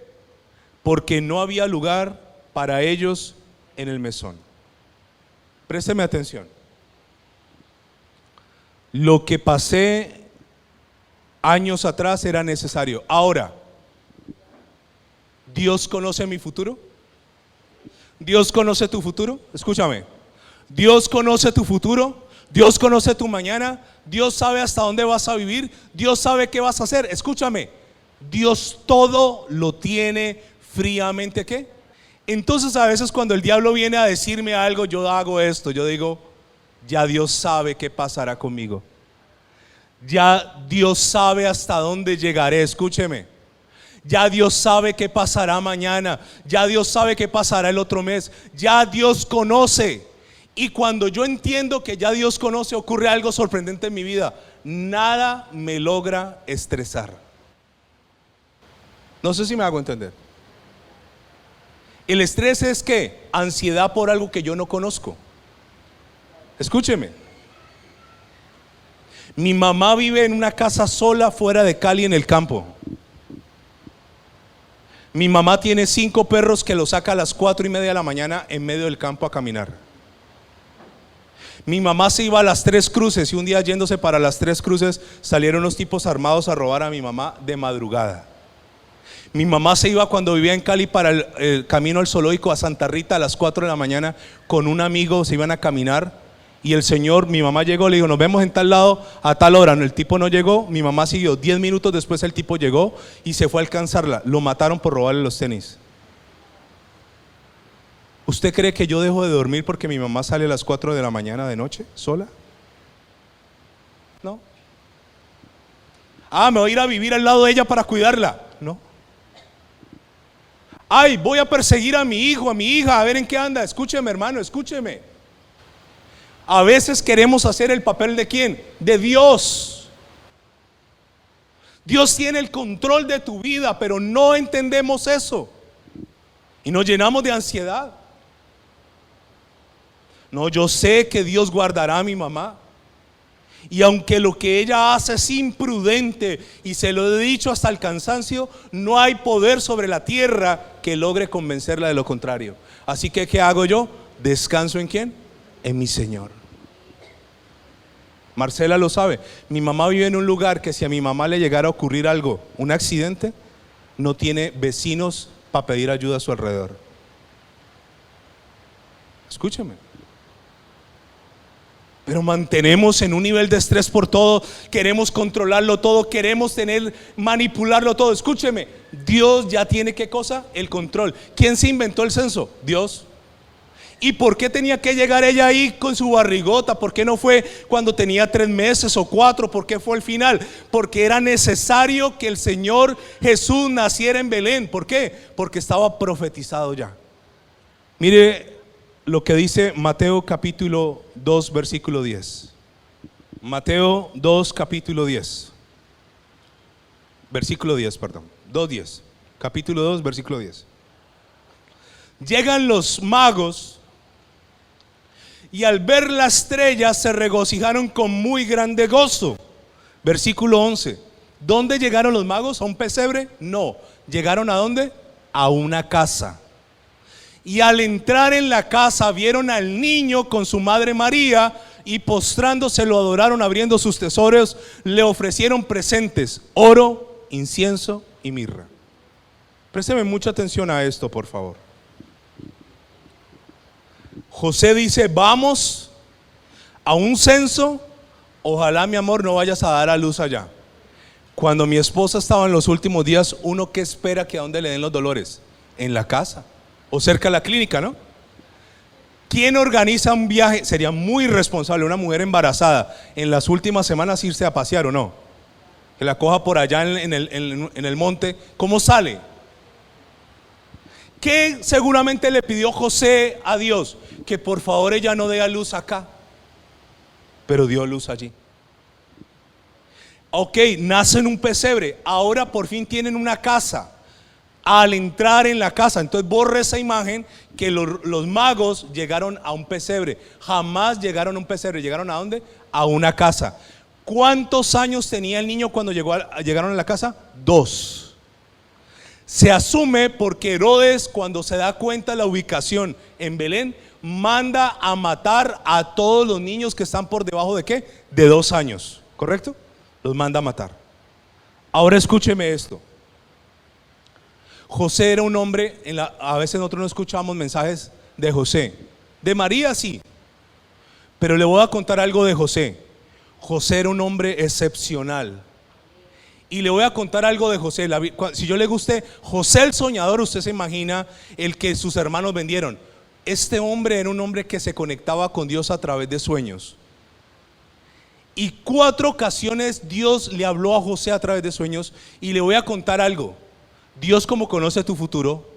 porque no había lugar para ellos en el mesón. Présteme atención. Lo que pasé años atrás era necesario. Ahora, ¿Dios conoce mi futuro? ¿Dios conoce tu futuro? Escúchame. Dios conoce tu futuro. Dios conoce tu mañana. Dios sabe hasta dónde vas a vivir. Dios sabe qué vas a hacer. Escúchame. Dios todo lo tiene fríamente ¿qué? Entonces a veces cuando el diablo viene a decirme algo, yo hago esto, yo digo: ya Dios sabe qué pasará conmigo. Ya Dios sabe hasta dónde llegaré. Escúcheme. Ya Dios sabe qué pasará mañana. Ya Dios sabe qué pasará el otro mes. Ya Dios conoce. Y cuando yo entiendo que ya Dios conoce, ocurre algo sorprendente en mi vida. Nada me logra estresar. No sé si me hago entender. El estrés es ¿qué? Ansiedad por algo que yo no conozco. Escúcheme. Mi mamá vive en una casa sola fuera de Cali, en el campo. Mi mamá tiene 5 perros que los saca a las 4:30 de la mañana en medio del campo a caminar. Mi mamá se iba a las Tres Cruces, y un día yéndose para las Tres Cruces salieron unos tipos armados a robar a mi mamá de madrugada. Mi mamá se iba cuando vivía en Cali para el camino al zoológico a Santa Rita a las 4 de la mañana con un amigo, se iban a caminar. Y el señor, mi mamá llegó, le dijo: nos vemos en tal lado a tal hora. No, el tipo no llegó, mi mamá siguió. 10 minutos después el tipo llegó y se fue a alcanzarla. Lo mataron por robarle los tenis. ¿Usted cree que yo dejo de dormir porque mi mamá sale a las 4 de la mañana de noche sola? No. Me voy a ir a vivir al lado de ella para cuidarla. No. Voy a perseguir a mi hijo, a mi hija, a ver en qué anda. Escúcheme, hermano, escúcheme. A veces queremos hacer el papel ¿de quién? De Dios. Dios tiene el control de tu vida, pero no entendemos eso. Y nos llenamos de ansiedad. No, yo sé que Dios guardará a mi mamá. Y aunque lo que ella hace es imprudente, y se lo he dicho hasta el cansancio, no hay poder sobre la tierra que logre convencerla de lo contrario. Así que ¿qué hago yo? Descanso ¿en quién? en mi Señor. Marcela lo sabe. Mi mamá vive en un lugar que si a mi mamá le llegara a ocurrir algo, un accidente, no tiene vecinos para pedir ayuda a su alrededor. Escúcheme. Pero mantenemos en un nivel de estrés por todo, queremos controlarlo todo, queremos manipularlo todo. Escúcheme, Dios ya tiene ¿qué cosa? El control. ¿Quién se inventó el censo? Dios. ¿Y por qué tenía que llegar ella ahí con su barrigota? ¿Por qué no fue cuando tenía 3 meses o 4? ¿Por qué fue al final? Porque era necesario que el Señor Jesús naciera en Belén. ¿Por qué? Porque estaba profetizado ya. Mire lo que dice Mateo capítulo 2 versículo 10. Mateo 2 capítulo 10. Versículo 10, perdón. 2:10. Capítulo 2 versículo 10. Llegan los magos y al ver la estrella se regocijaron con muy grande gozo. Versículo 11. ¿Dónde llegaron los magos? ¿A un pesebre? No. ¿Llegaron a dónde? A una casa. Y al entrar en la casa vieron al niño con su madre María y postrándose lo adoraron, abriendo sus tesoros le ofrecieron presentes: oro, incienso y mirra. Présteme mucha atención a esto, por favor. José dice: vamos a un censo, ojalá mi amor no vayas a dar a luz allá. Cuando mi esposa estaba en los últimos días, uno que espera que a dónde le den los dolores, en la casa o cerca de la clínica, ¿no? ¿Quién organiza un viaje? Sería muy irresponsable una mujer embarazada en las últimas semanas irse a pasear, ¿o no? Que la coja por allá en el monte. ¿Cómo sale? ¿Qué seguramente le pidió José a Dios? Que por favor ella no dé a luz acá. Pero dio luz allí. Ok, nace en un pesebre. Ahora por fin tienen una casa. Al entrar en la casa, entonces borre esa imagen que los magos llegaron a un pesebre. Jamás llegaron a un pesebre. ¿Llegaron a dónde? A una casa. ¿Cuántos años tenía el niño cuando llegaron a la casa? 2. Se asume porque Herodes, cuando se da cuenta de la ubicación en Belén, manda a matar a todos los niños que están por debajo de ¿qué? De 2 años, ¿correcto? Los manda a matar. Ahora escúcheme esto. José era un hombre, a veces nosotros no escuchamos mensajes de José. De María sí, pero le voy a contar algo de José. José era un hombre excepcional. Y le voy a contar algo de José. Si yo le guste José el soñador, usted se imagina el que sus hermanos vendieron. Este hombre era un hombre que se conectaba con Dios a través de sueños. Y 4 ocasiones Dios le habló a José a través de sueños. Y le voy a contar algo. Dios, como conoce tu futuro,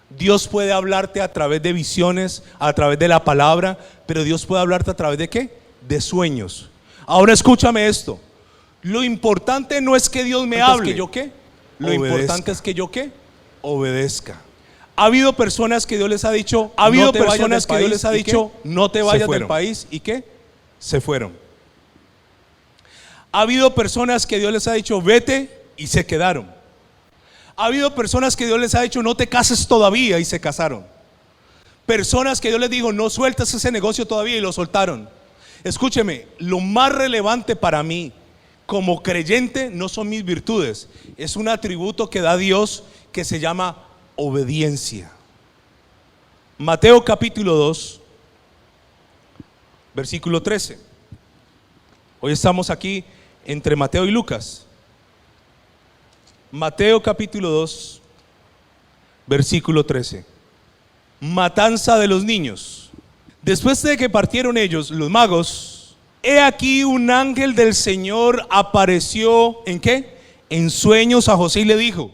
Dios puede hablarte a través de visiones, a través de la palabra, pero Dios puede hablarte a través de ¿qué? De sueños. Ahora escúchame esto. Lo importante no es que Dios me hable. ¿Que yo qué? Lo importante es que yo ¿qué? Obedezca. Ha habido personas que Dios les ha dicho, no te vayas del país, ¿y qué? Se fueron. Ha habido personas que Dios les ha dicho, vete, y se quedaron. Ha habido personas que Dios les ha dicho, no te cases todavía, y se casaron. Personas que Dios les dijo, no sueltes ese negocio todavía, y lo soltaron. Escúcheme, lo más relevante para mí como creyente no son mis virtudes, es un atributo que da Dios que se llama obediencia. Mateo capítulo 2 versículo 13. Hoy estamos aquí entre Mateo y Lucas. Mateo capítulo 2 versículo 13. Matanza de los niños. Después de que partieron ellos, los magos, he aquí un ángel del Señor apareció, ¿en qué? En sueños a José y le dijo,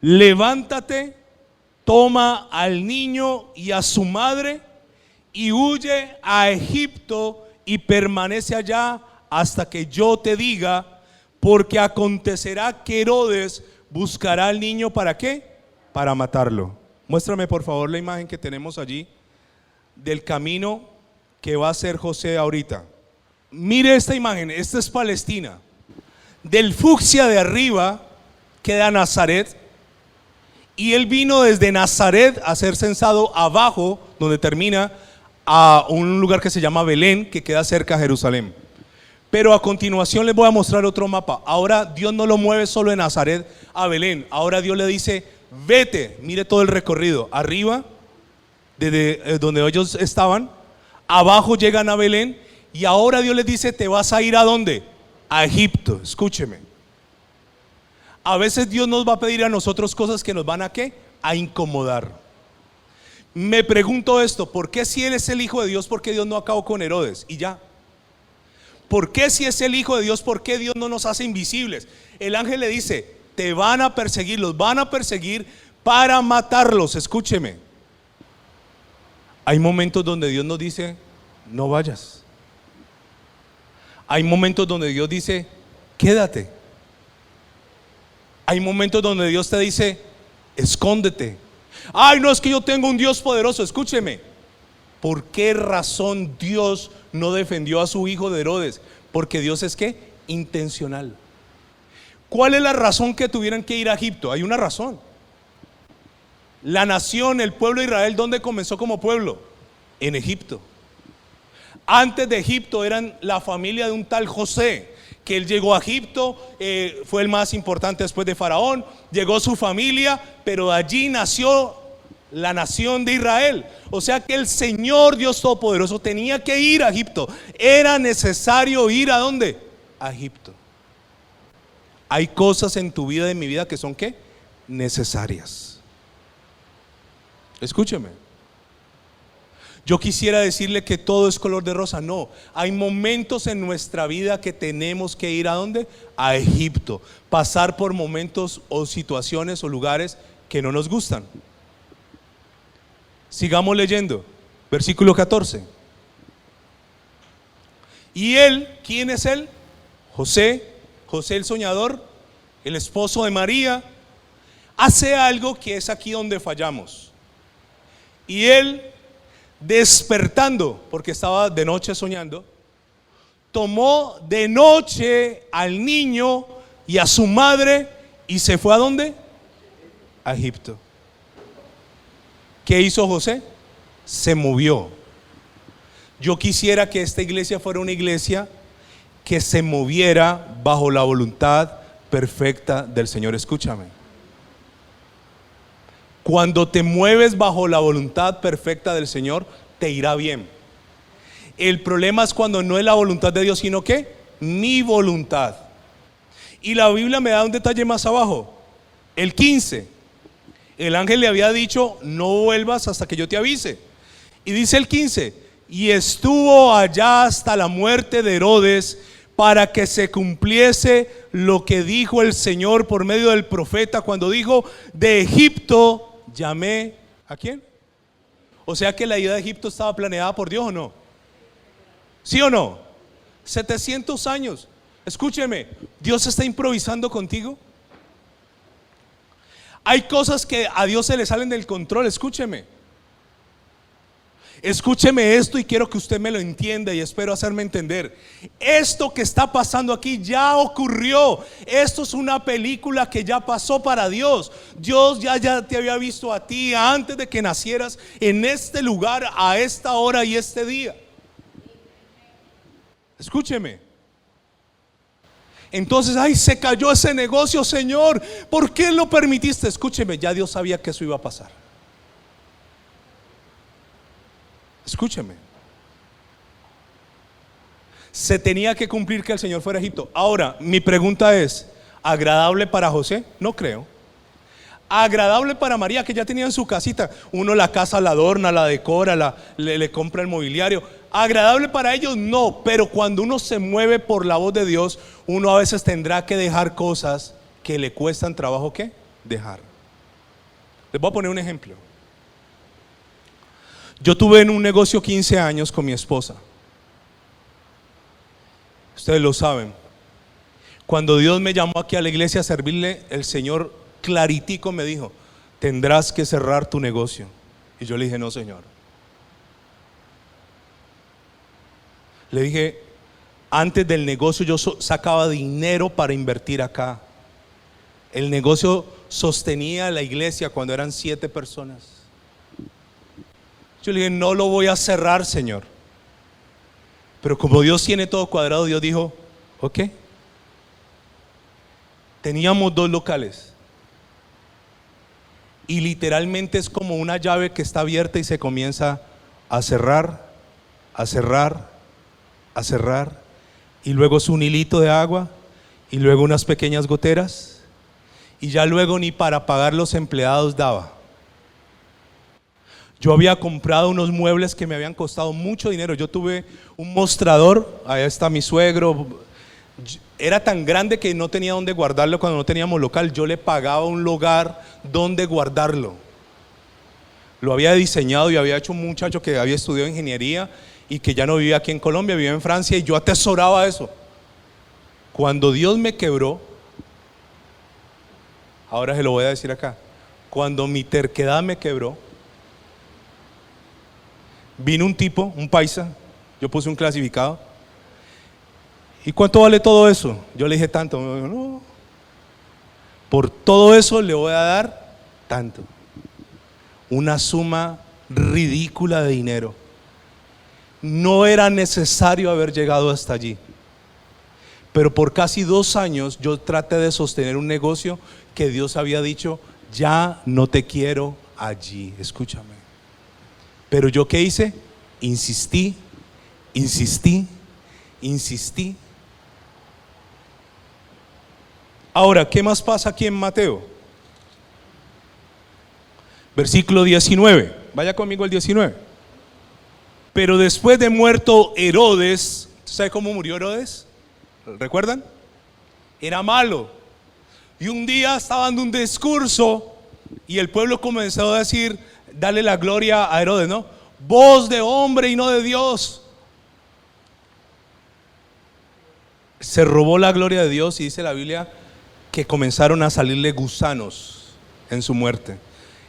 levántate, toma al niño y a su madre y huye a Egipto y permanece allá hasta que yo te diga, porque acontecerá que Herodes buscará al niño, ¿para qué? Para matarlo. Muéstrame por favor la imagen que tenemos allí del camino que va a hacer José ahorita. Mire esta imagen, esta es Palestina. Del fucsia de arriba queda Nazaret, y él vino desde Nazaret a ser censado abajo, donde termina, a un lugar que se llama Belén, que queda cerca de Jerusalén. Pero a continuación les voy a mostrar otro mapa. Ahora Dios no lo mueve solo de Nazaret a Belén. Ahora Dios le dice, vete, mire todo el recorrido. Arriba, desde donde ellos estaban, abajo llegan a Belén. Y ahora Dios les dice, te vas a ir ¿a dónde? A Egipto. Escúcheme. A veces Dios nos va a pedir a nosotros cosas que nos van ¿a qué? A incomodar. Me pregunto esto, ¿por qué si Él es el Hijo de Dios, por qué Dios no acabó con Herodes? Y ya. ¿Por qué si es el Hijo de Dios, por qué Dios no nos hace invisibles? El ángel le dice, te van a perseguir, los van a perseguir para matarlos. Escúcheme. Hay momentos donde Dios nos dice, no vayas. Hay momentos donde Dios dice, quédate. Hay momentos donde Dios te dice, escóndete. Ay, no, es que yo tengo un Dios poderoso. Escúcheme. ¿Por qué razón Dios no defendió a su hijo de Herodes? Porque Dios es ¿qué? Intencional. ¿Cuál es la razón que tuvieran que ir a Egipto? Hay una razón. La nación, el pueblo de Israel, ¿dónde comenzó como pueblo? En Egipto. Antes de Egipto eran la familia de un tal José, que él llegó a Egipto, fue el más importante después de Faraón, llegó su familia, pero de allí nació la nación de Israel. O sea que el Señor Dios Todopoderoso tenía que ir a Egipto. Era necesario ir ¿a dónde? A Egipto. Hay cosas en tu vida y en mi vida que son ¿qué? Necesarias. Escúcheme. Yo quisiera decirle que todo es color de rosa. No, hay momentos en nuestra vida que tenemos que ir ¿a dónde? A Egipto. Pasar por momentos o situaciones o lugares que no nos gustan. Sigamos leyendo, versículo 14. Y él, ¿quién es él? José el soñador, el esposo de María, hace algo que es aquí donde fallamos. Y él, despertando, porque estaba de noche soñando, tomó de noche al niño y a su madre y se fue ¿a dónde? A Egipto. ¿Qué hizo José? Se movió. Yo quisiera que esta iglesia fuera una iglesia que se moviera bajo la voluntad perfecta del Señor. Escúchame. Cuando te mueves bajo la voluntad perfecta del Señor, te irá bien. El problema es cuando no es la voluntad de Dios, sino que mi voluntad. Y la Biblia me da un detalle más abajo, el 15. El ángel le había dicho, no vuelvas hasta que yo te avise. Y dice el 15, y estuvo allá hasta la muerte de Herodes, para que se cumpliese lo que dijo el Señor por medio del profeta, cuando dijo, de Egipto llamé, ¿a quién? O sea que la ida de Egipto estaba planeada por Dios, ¿o no? ¿Sí o no? 700 años. Escúcheme, Dios está improvisando contigo. Hay cosas que a Dios se le salen del control. Escúcheme esto y quiero que usted me lo entienda y espero hacerme entender. Esto que está pasando aquí ya ocurrió. Esto es una película que ya pasó para Dios. Dios ya te había visto a ti antes de que nacieras en este lugar, a esta hora y este día. Escúcheme. Entonces, ay, se cayó ese negocio, Señor, ¿por qué lo permitiste? Escúcheme, ya Dios sabía que eso iba a pasar. Escúcheme. Se tenía que cumplir que el Señor fuera a Egipto. Ahora, mi pregunta es, ¿agradable para José? No creo. Agradable para María, que ya tenía en su casita. Uno la casa la adorna, la decora, le compra el mobiliario. Agradable para ellos, no. Pero cuando uno se mueve por la voz de Dios, uno a veces tendrá que dejar cosas que le cuestan trabajo, ¿qué? Dejar. Les voy a poner un ejemplo. Yo tuve en un negocio 15 años con mi esposa. Ustedes lo saben. Cuando Dios me llamó aquí a la iglesia a servirle, el Señor claritico me dijo, tendrás que cerrar tu negocio. Y yo le dije, no, Señor. Le dije, antes del negocio yo sacaba dinero para invertir acá. El negocio sostenía la iglesia cuando eran 7 personas. Yo le dije, no lo voy a cerrar, Señor. Pero como Dios tiene todo cuadrado, Dios dijo, ok. Teníamos 2 locales. Y literalmente es como una llave que está abierta y se comienza a cerrar, a cerrar, a cerrar. Y luego es un hilito de agua y luego unas pequeñas goteras. Y ya luego ni para pagar los empleados daba. Yo había comprado unos muebles que me habían costado mucho dinero. Yo tuve un mostrador, ahí está mi suegro. Era tan grande que no tenía dónde guardarlo cuando no teníamos local. Yo le pagaba un lugar donde guardarlo. Lo había diseñado y había hecho un muchacho que había estudiado ingeniería y que ya no vivía aquí en Colombia, vivía en Francia, y yo atesoraba eso. Cuando Dios me quebró, ahora se lo voy a decir acá, cuando mi terquedad me quebró, vino un tipo, un paisa, yo puse un clasificado. ¿Y cuánto vale todo eso? Yo le dije tanto. Me dijo, no, por todo eso le voy a dar tanto. Una suma ridícula de dinero. No era necesario haber llegado hasta allí. Pero por casi 2 años yo traté de sostener un negocio que Dios había dicho, ya no te quiero allí. Escúchame. Pero yo, ¿qué hice? Insistí, insistí, insistí. Ahora, ¿qué más pasa aquí en Mateo? Versículo 19. Vaya conmigo al 19. Pero después de muerto Herodes, ¿sabe cómo murió Herodes? ¿Recuerdan? Era malo. Y un día estaba dando un discurso y el pueblo comenzó a decir, dale la gloria a Herodes, ¿no? Voz de hombre y no de Dios. Se robó la gloria de Dios y dice la Biblia que comenzaron a salirle gusanos en su muerte.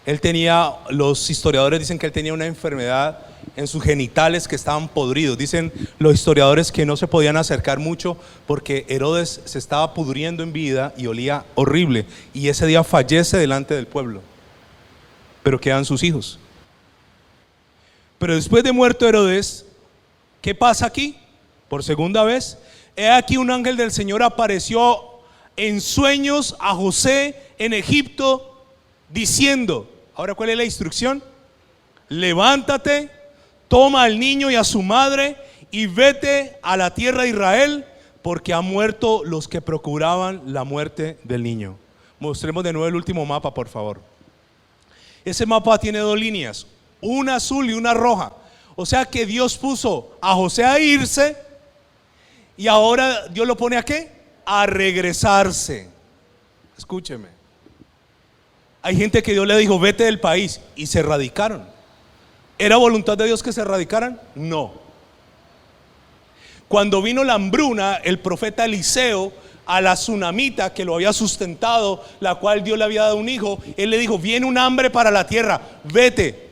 Él tenía, los historiadores dicen que él tenía una enfermedad en sus genitales que estaban podridos. Dicen los historiadores que no se podían acercar mucho porque Herodes se estaba pudriendo en vida y olía horrible. Y ese día fallece delante del pueblo. Pero quedan sus hijos. Pero después de muerto Herodes, ¿qué pasa aquí? Por segunda vez, he aquí un ángel del Señor apareció en sueños a José en Egipto, diciendo, ahora ¿cuál es la instrucción? Levántate, toma al niño y a su madre y vete a la tierra de Israel, porque han muerto los que procuraban la muerte del niño. Mostremos de nuevo el último mapa, por favor. Ese mapa tiene 2 líneas, una azul y una roja. O sea que Dios puso a José a irse y ahora Dios lo pone ¿a qué? A regresarse. Escúcheme. Hay gente que Dios le dijo, vete del país, y se radicaron. ¿Era voluntad de Dios que se radicaran? No. Cuando vino la hambruna, el profeta Eliseo a la tsunamita que lo había sustentado, la cual Dios le había dado un hijo, él le dijo, viene un hambre para la tierra, vete,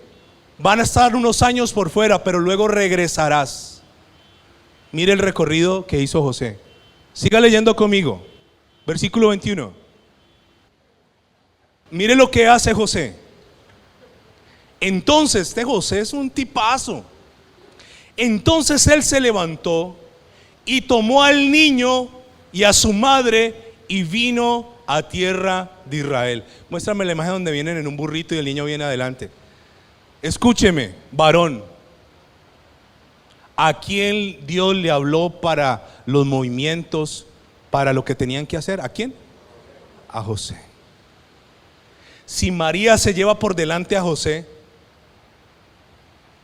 van a estar unos años por fuera, pero luego regresarás. Mire el recorrido que hizo José. Siga leyendo conmigo, versículo 21. Mire lo que hace José. Entonces, este José es un tipazo. Entonces él se levantó y tomó al niño y a su madre y vino a tierra de Israel. Muéstrame la imagen donde vienen en un burrito y el niño viene adelante. Escúcheme, varón. ¿A quién Dios le habló para los movimientos, para lo que tenían que hacer? ¿A quién? A José. Si María se lleva por delante a José,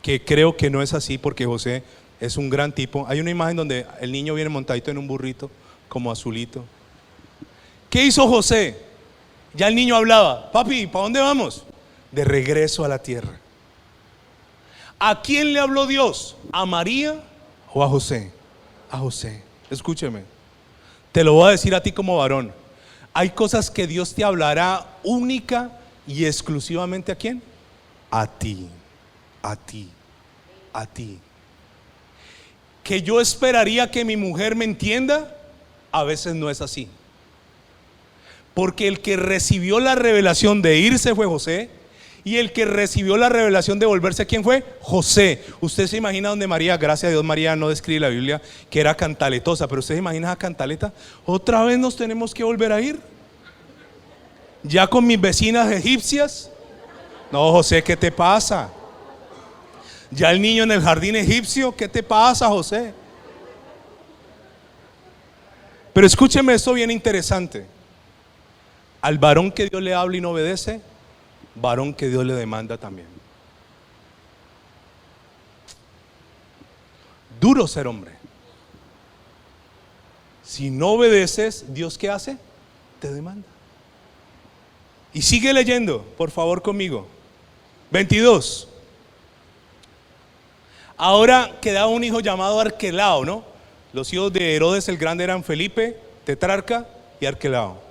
que creo que no es así porque José es un gran tipo. Hay una imagen donde el niño viene montadito en un burrito, como azulito. ¿Qué hizo José? Ya el niño hablaba, papi, ¿para dónde vamos? De regreso a la tierra. ¿A quién le habló Dios? ¿A María o a José? A José. Escúcheme, te lo voy a decir a ti como varón. Hay cosas que Dios te hablará única y exclusivamente ¿a quién? A ti, a ti, a ti. Que yo esperaría que mi mujer me entienda, a veces no es así. Porque el que recibió la revelación de irse fue José, Y el que recibió la revelación de volverse, ¿quién fue? José. Usted se imagina donde María, gracias a Dios María no describe la Biblia que era cantaletosa, pero usted se imagina a cantaleta, otra vez nos tenemos que volver a ir, ya con mis vecinas egipcias. No, José, ¿qué te pasa? Ya el niño en el jardín egipcio, ¿qué te pasa, José? Pero escúcheme esto bien interesante. Al varón que Dios le habla y no obedece, varón que Dios le demanda también. Duro ser hombre. Si no obedeces, ¿Dios qué hace? Te demanda. Y sigue leyendo, por favor, conmigo. 22. Ahora quedaba un hijo llamado Arquelao, ¿no? Los hijos de Herodes el Grande eran Felipe, tetrarca, y Arquelao.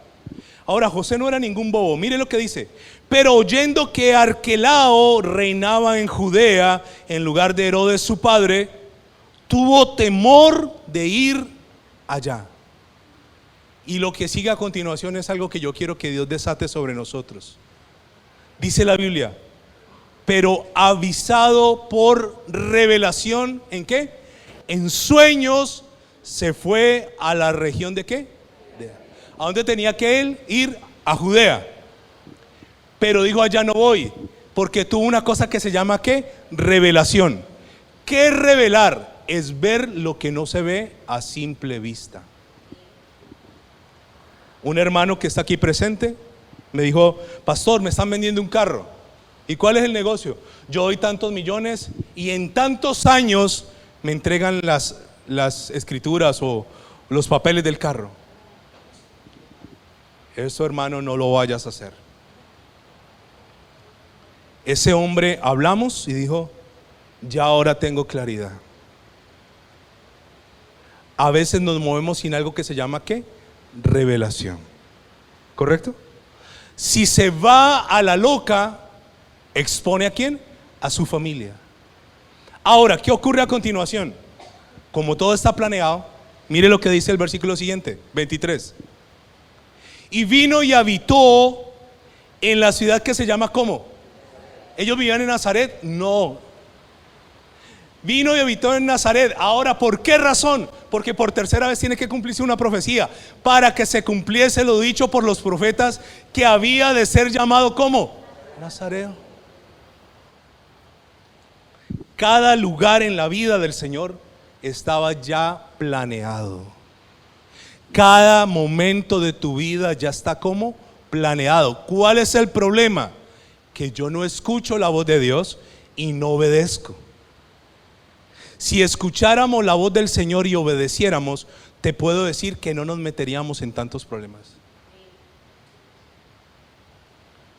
Ahora José no era ningún bobo, mire lo que dice. Pero oyendo que Arquelao reinaba en Judea en lugar de Herodes su padre, tuvo temor de ir allá. Y lo que sigue a continuación es algo que yo quiero que Dios desate sobre nosotros. Dice la Biblia, pero avisado por revelación, ¿en qué? En sueños se fue a la región de ¿qué? ¿A dónde tenía que él ir? A Judea. Pero dijo, allá no voy, porque tuvo una cosa que se llama ¿qué? Revelación. ¿Qué es revelar? Es ver lo que no se ve a simple vista. Un hermano que está aquí presente me dijo, pastor, me están vendiendo un carro. ¿Y cuál es el negocio? Yo doy tantos millones y en tantos años me entregan las escrituras o los papeles del carro. Eso, hermano, no lo vayas a hacer. Ese hombre, hablamos y dijo, ya ahora tengo claridad. A veces nos movemos sin algo que se llama ¿qué? Revelación. ¿Correcto? Si se va a la loca, expone ¿a quién? A su familia. Ahora, ¿qué ocurre a continuación? Como todo está planeado, mire lo que dice el versículo siguiente, 23. Y vino y habitó en la ciudad que se llama ¿cómo? ¿Ellos vivían en Nazaret? No. Vino y habitó en Nazaret. Ahora, ¿por qué razón? Porque por tercera vez tiene que cumplirse una profecía, para que se cumpliese lo dicho por los profetas, que había de ser llamado ¿cómo? Nazareo. Cada lugar en la vida del Señor estaba ya planeado. Cada momento de tu vida ya está como planeado. ¿Cuál es el problema? Que yo no escucho la voz de Dios y no obedezco. Si escucháramos la voz del Señor y obedeciéramos, te puedo decir que no nos meteríamos en tantos problemas.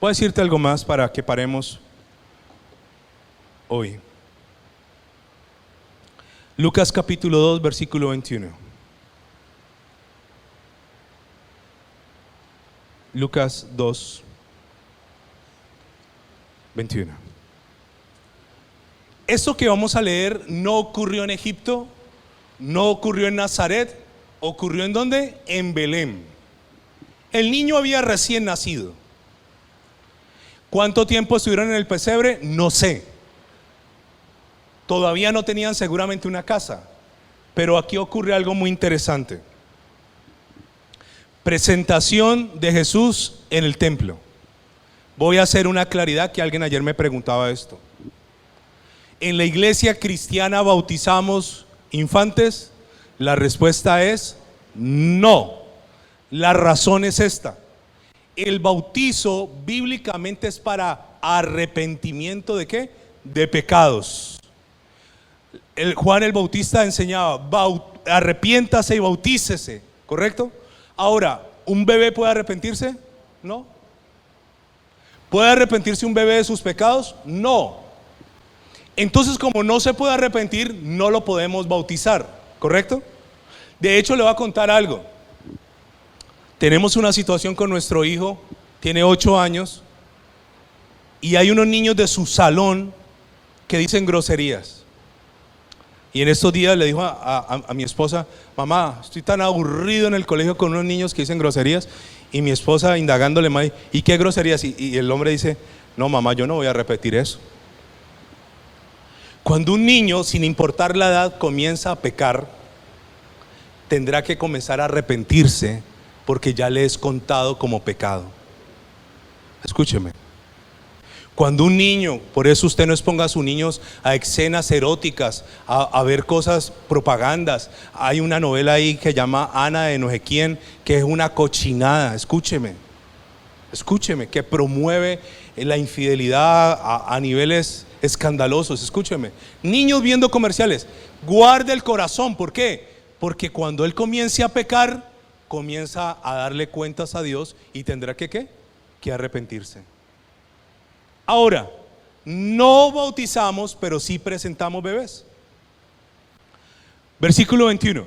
Voy a decirte algo más para que paremos hoy. Lucas capítulo 2, versículo 21. Lucas 2, 21. Esto que vamos a leer no ocurrió en Egipto, no ocurrió en Nazaret, ocurrió ¿en dónde? En Belén. El niño había recién nacido. ¿Cuánto tiempo estuvieron en el pesebre? No sé. Todavía no tenían seguramente una casa. Pero aquí ocurre algo muy interesante. Presentación de Jesús en el templo. Voy a hacer una claridad que alguien ayer me preguntaba esto. ¿En la iglesia cristiana bautizamos infantes? La respuesta es no. La razón es esta. El bautizo bíblicamente es para arrepentimiento ¿de qué? De pecados. Juan el Bautista enseñaba, arrepiéntase y bautícese, ¿correcto? Ahora, ¿un bebé puede arrepentirse? No. ¿Puede arrepentirse un bebé de sus pecados? No. Entonces, como no se puede arrepentir, no lo podemos bautizar, ¿correcto? De hecho, le voy a contar algo. Tenemos una situación con nuestro hijo, tiene 8 años, y hay unos niños de su salón que dicen groserías. Y en estos días le dijo a mi esposa, mamá, estoy tan aburrido en el colegio con unos niños que dicen groserías. Y mi esposa indagándole más, ¿y qué groserías? Y el hombre dice, No, mamá, yo no voy a repetir eso. Cuando un niño, sin importar la edad, comienza a pecar, tendrá que comenzar a arrepentirse porque ya le es contado como pecado. Escúcheme. Cuando un niño, por eso usted no exponga a sus niños a escenas eróticas, a ver cosas, propagandas. Hay una novela ahí que se llama Ana de no sé quién, que es una cochinada. Escúcheme, que promueve la infidelidad a niveles escandalosos. Escúcheme, niños viendo comerciales, guarde el corazón. ¿Por qué? Porque cuando él comience a pecar, comienza a darle cuentas a Dios y tendrá que arrepentirse. Ahora, no bautizamos, pero sí presentamos bebés. Versículo 21.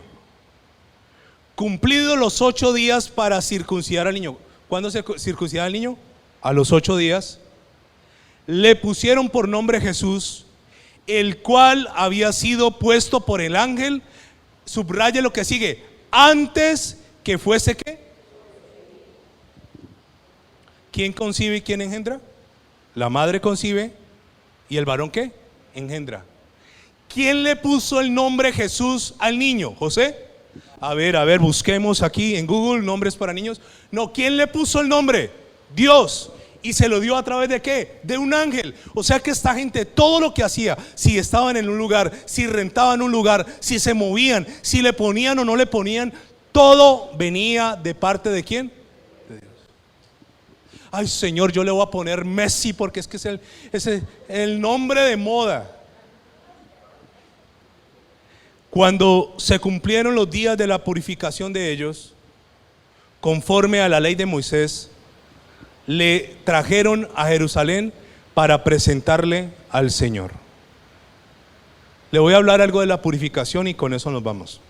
Cumplidos los 8 días para circuncidar al niño. ¿Cuándo se circuncida al niño? A los 8 días. Le pusieron por nombre Jesús, el cual había sido puesto por el ángel. Subraye lo que sigue: antes que fuese ¿qué? ¿Quién concibe y quién engendra? La madre concibe y el varón ¿qué? Engendra. ¿Quién le puso el nombre Jesús al niño? ¿José? A ver, busquemos aquí en Google nombres para niños. No, ¿quién le puso el nombre? Dios. ¿Y se lo dio a través de qué? De un ángel. O sea que esta gente, todo lo que hacía, si estaban en un lugar, si rentaban un lugar, si se movían, si le ponían o no le ponían, todo venía de parte de ¿quién? Ay, Señor, yo le voy a poner Messi porque es que es el nombre de moda. Cuando se cumplieron los días de la purificación de ellos, conforme a la ley de Moisés, le trajeron a Jerusalén para presentarle al Señor. Le voy a hablar algo de la purificación y con eso nos vamos.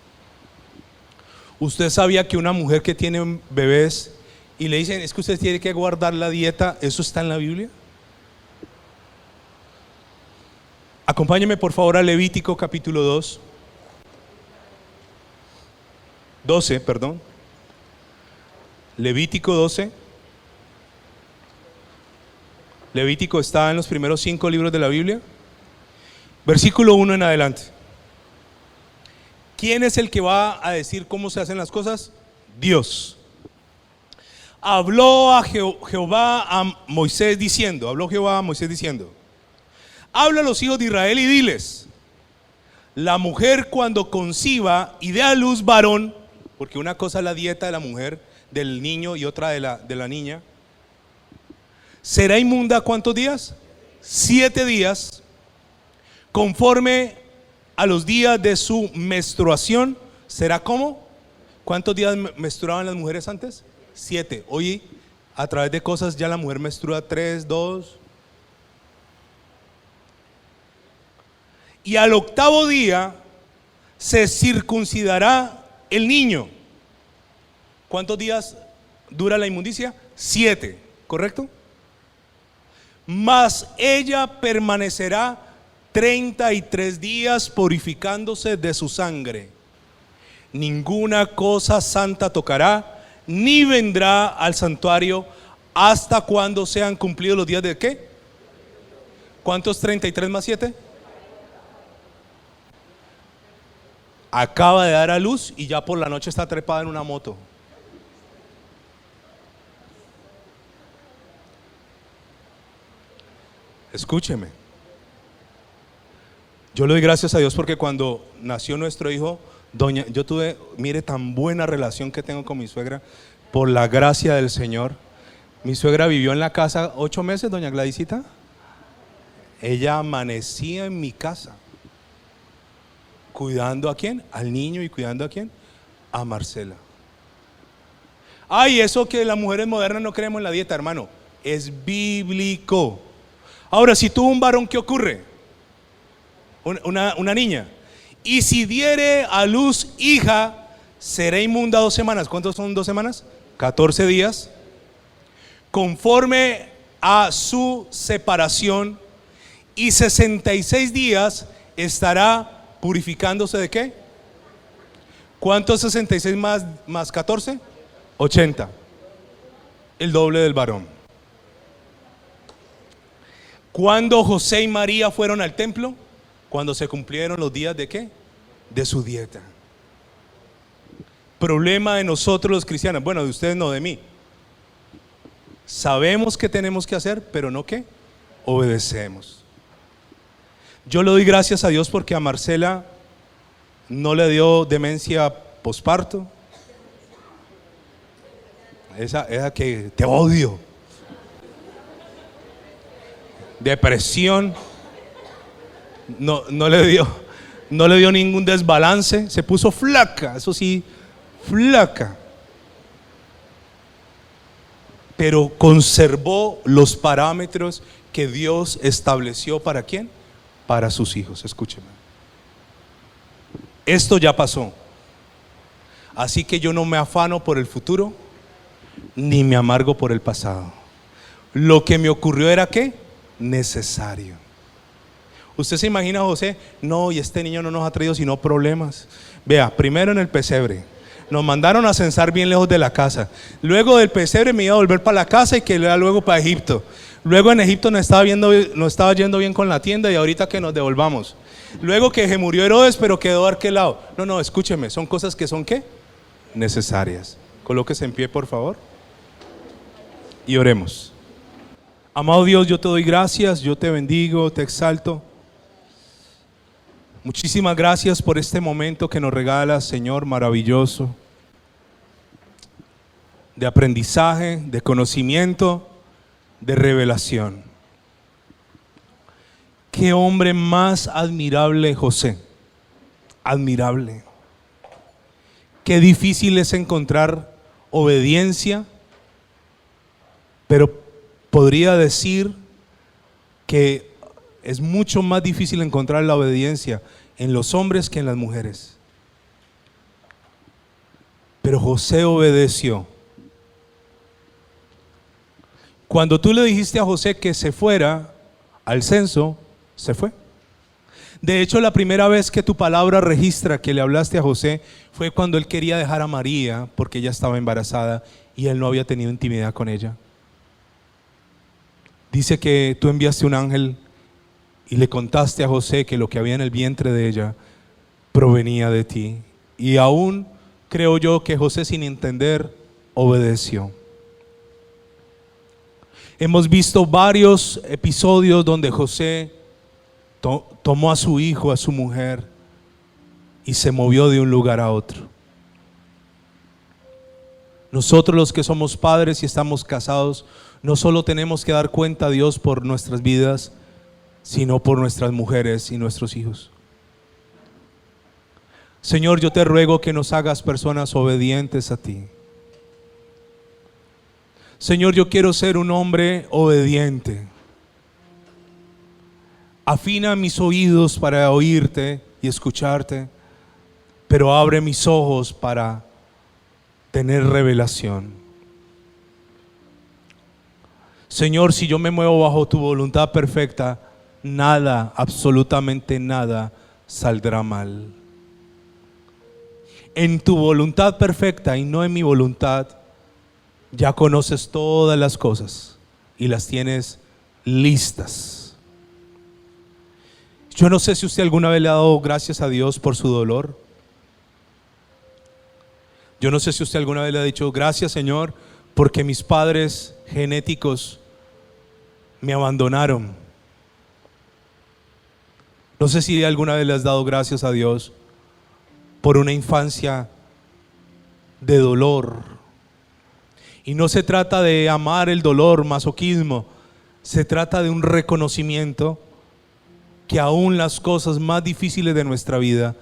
¿Usted sabía que una mujer que tiene bebés y le dicen, es que usted tiene que guardar la dieta, eso está en la Biblia? Acompáñeme por favor a Levítico capítulo 12, perdón. Levítico 12. Levítico está en los primeros 5 libros de la Biblia. Versículo 1 en adelante. ¿Quién es el que va a decir cómo se hacen las cosas? Dios. Habló Jehová a Moisés diciendo, habla a los hijos de Israel y diles: la mujer cuando conciba y dé a luz varón, porque una cosa es la dieta de la mujer, del niño, y otra de la niña, será inmunda ¿cuántos días? 7 días, conforme a los días de su menstruación. ¿Será cómo? ¿Cuántos días menstruaban las mujeres antes? 7. Hoy a través de cosas ya la mujer menstrua 3, 2. Y al 8º día se circuncidará el niño. ¿Cuántos días dura la inmundicia? 7, ¿correcto? Mas ella permanecerá 33 días purificándose de su sangre. Ninguna cosa santa tocará, ni vendrá al santuario hasta cuando sean cumplidos los días de ¿qué? ¿Cuántos 33 más 7? Acaba de dar a luz y ya por la noche está trepada en una moto. Escúcheme. Yo le doy gracias a Dios porque cuando nació nuestro hijo, yo tuve, mire, tan buena relación que tengo con mi suegra, por la gracia del Señor. Mi suegra vivió en la casa 8 meses, doña Gladysita. Ella amanecía en mi casa, cuidando ¿a quién? Al niño. ¿Y cuidando a quién? A Marcela. Ay, eso que las mujeres modernas no creemos en la dieta, hermano, es bíblico. Ahora, si tuvo un varón, ¿qué ocurre? Una niña. Y si diere a luz hija, será inmunda 2 semanas. ¿Cuántos son 2 semanas? 14 días. Conforme a su separación, y 66 días estará purificándose ¿de qué? ¿Cuántos 66 más 14? 80. El doble del varón. ¿Cuándo José y María fueron al templo? Cuando se cumplieron los días de ¿qué? De su dieta. Problema de nosotros los cristianos, bueno, de ustedes no, de mí. Sabemos que tenemos que hacer, pero no ¿qué? Obedecemos. Yo le doy gracias a Dios porque a Marcela no le dio demencia posparto. Esa que te odio. Depresión. No le dio ningún desbalance. Se puso flaca, eso sí, flaca. Pero conservó los parámetros que Dios estableció ¿para quién? Para sus hijos. Escúcheme. Esto ya pasó. Así que yo no me afano por el futuro, ni me amargo por el pasado. Lo que me ocurrió era ¿qué? Necesario. Usted se imagina a José, no, y este niño no nos ha traído sino problemas. Vea, primero en el pesebre, nos mandaron a censar bien lejos de la casa. Luego del pesebre me iba a volver para la casa y que luego para Egipto. Luego en Egipto no estaba yendo bien con la tienda y ahorita que nos devolvamos. Luego que se murió Herodes, pero quedó Arquelao. No, escúcheme, son cosas que son ¿qué? Necesarias. Colóquese en pie, por favor, y oremos. Amado Dios, yo te doy gracias, yo te bendigo, te exalto. Muchísimas gracias por este momento que nos regalas, Señor, maravilloso, de aprendizaje, de conocimiento, de revelación. Qué hombre más admirable, José, admirable. Qué difícil es encontrar obediencia, pero podría decir que es mucho más difícil encontrar la obediencia en los hombres que en las mujeres. Pero José obedeció. Cuando tú le dijiste a José que se fuera al censo, se fue. De hecho, la primera vez que tu palabra registra que le hablaste a José fue cuando él quería dejar a María porque ella estaba embarazada y él no había tenido intimidad con ella. Dice que tú enviaste un ángel y le contaste a José que lo que había en el vientre de ella provenía de ti. Y aún creo yo que José, sin entender, obedeció. Hemos visto varios episodios donde José tomó a su hijo, a su mujer, y se movió de un lugar a otro. Nosotros los que somos padres y estamos casados, no solo tenemos que dar cuenta a Dios por nuestras vidas, sino por nuestras mujeres y nuestros hijos. Señor, yo te ruego que nos hagas personas obedientes a ti. Señor, yo quiero ser un hombre obediente. Afina mis oídos para oírte y escucharte, pero abre mis ojos para tener revelación. Señor, si yo me muevo bajo tu voluntad perfecta, nada, absolutamente nada, saldrá mal. En tu voluntad perfecta y no en mi voluntad, ya conoces todas las cosas y las tienes listas. Yo no sé si usted alguna vez le ha dado gracias a Dios por su dolor. Yo no sé si usted alguna vez le ha dicho, gracias Señor, porque mis padres genéticos me abandonaron. No sé si alguna vez le has dado gracias a Dios por una infancia de dolor. Y no se trata de amar el dolor, masoquismo. Se trata de un reconocimiento que aún las cosas más difíciles de nuestra vida,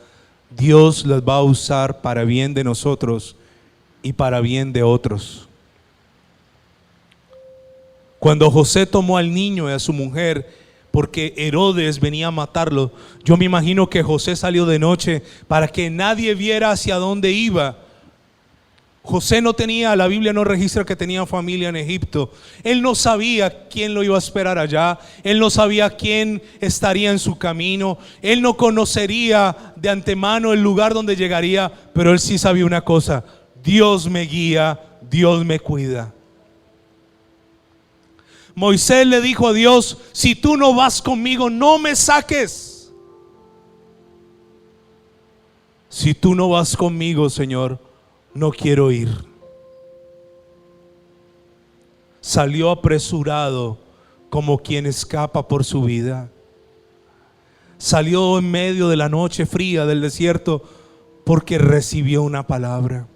Dios las va a usar para bien de nosotros y para bien de otros. Cuando José tomó al niño y a su mujer, porque Herodes venía a matarlo, yo me imagino que José salió de noche para que nadie viera hacia dónde iba. José no tenía, la Biblia no registra que tenía familia en Egipto. Él no sabía quién lo iba a esperar allá. Él no sabía quién estaría en su camino. Él no conocería de antemano el lugar donde llegaría, pero él sí sabía una cosa: Dios me guía, Dios me cuida. Moisés le dijo a Dios: si tú no vas conmigo, no me saques. Si tú no vas conmigo, Señor, no quiero ir. Salió apresurado como quien escapa por su vida. Salió en medio de la noche fría del desierto porque recibió una palabra.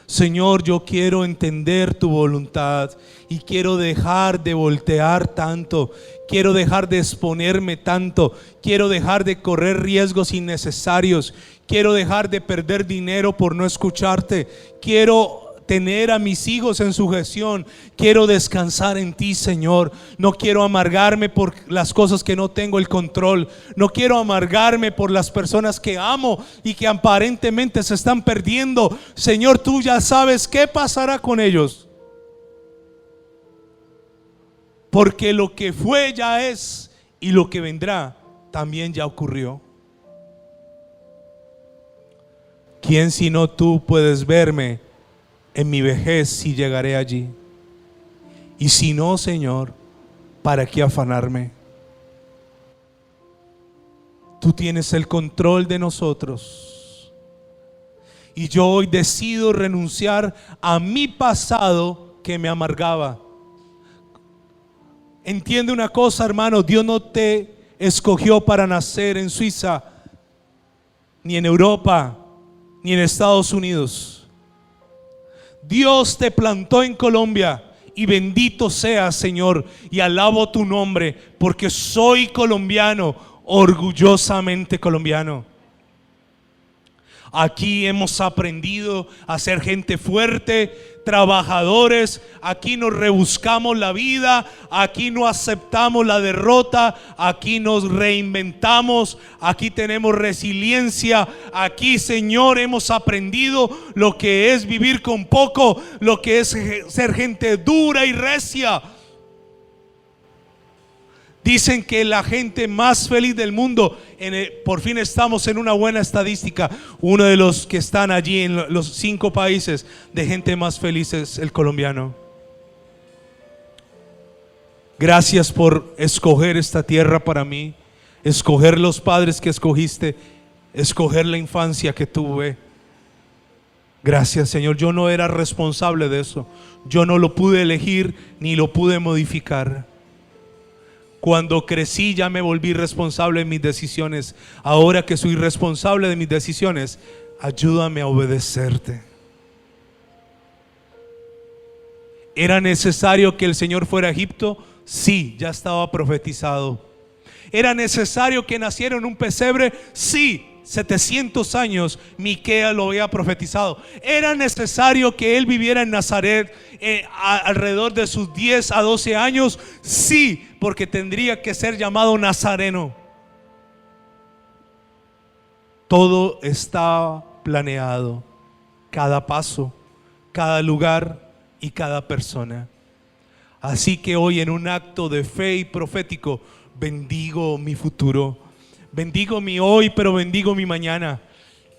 Señor, yo quiero entender tu voluntad y quiero dejar de voltear tanto, quiero dejar de exponerme tanto, quiero dejar de correr riesgos innecesarios, quiero dejar de perder dinero por no escucharte, quiero tener a mis hijos en sujeción, quiero descansar en ti, Señor. No quiero amargarme por las cosas que no tengo el control, no quiero amargarme por las personas que amo y que aparentemente se están perdiendo. Señor, tú ya sabes qué pasará con ellos, porque lo que fue ya es, y lo que vendrá también ya ocurrió. ¿Quién sino tú puedes verme en mi vejez si llegaré allí? Y si no, Señor, ¿para qué afanarme? Tú tienes el control de nosotros. Y yo hoy decido renunciar a mi pasado que me amargaba. Entiende una cosa, hermano: Dios no te escogió para nacer en Suiza, ni en Europa, ni en Estados Unidos. Dios te plantó en Colombia, y bendito seas, Señor, y alabo tu nombre, porque soy colombiano, orgullosamente colombiano. Aquí hemos aprendido a ser gente fuerte, trabajadores. Aquí nos rebuscamos la vida, aquí no aceptamos la derrota, aquí nos reinventamos, aquí tenemos resiliencia. Aquí, Señor, hemos aprendido lo que es vivir con poco, lo que es ser gente dura y recia. Dicen que la gente más feliz del mundo, por fin estamos en una buena estadística. Uno de los que están allí en los 5 países de gente más feliz es el colombiano. Gracias por escoger esta tierra para mí, escoger los padres que escogiste, escoger la infancia que tuve. Gracias, Señor. Yo no era responsable de eso. Yo no lo pude elegir ni lo pude modificar. Cuando crecí ya me volví responsable de mis decisiones. Ahora que soy responsable de mis decisiones, ayúdame a obedecerte. ¿Era necesario que el Señor fuera a Egipto? Sí, ya estaba profetizado. ¿Era necesario que naciera en un pesebre? Sí, 700 años Miqueas lo había profetizado. ¿Era necesario que él viviera en Nazaret alrededor de sus 10 a 12 años? Sí, porque tendría que ser llamado nazareno. Todo estaba planeado, cada paso, cada lugar y cada persona. Así que hoy, en un acto de fe y profético, bendigo mi futuro. Bendigo mi hoy, pero bendigo mi mañana.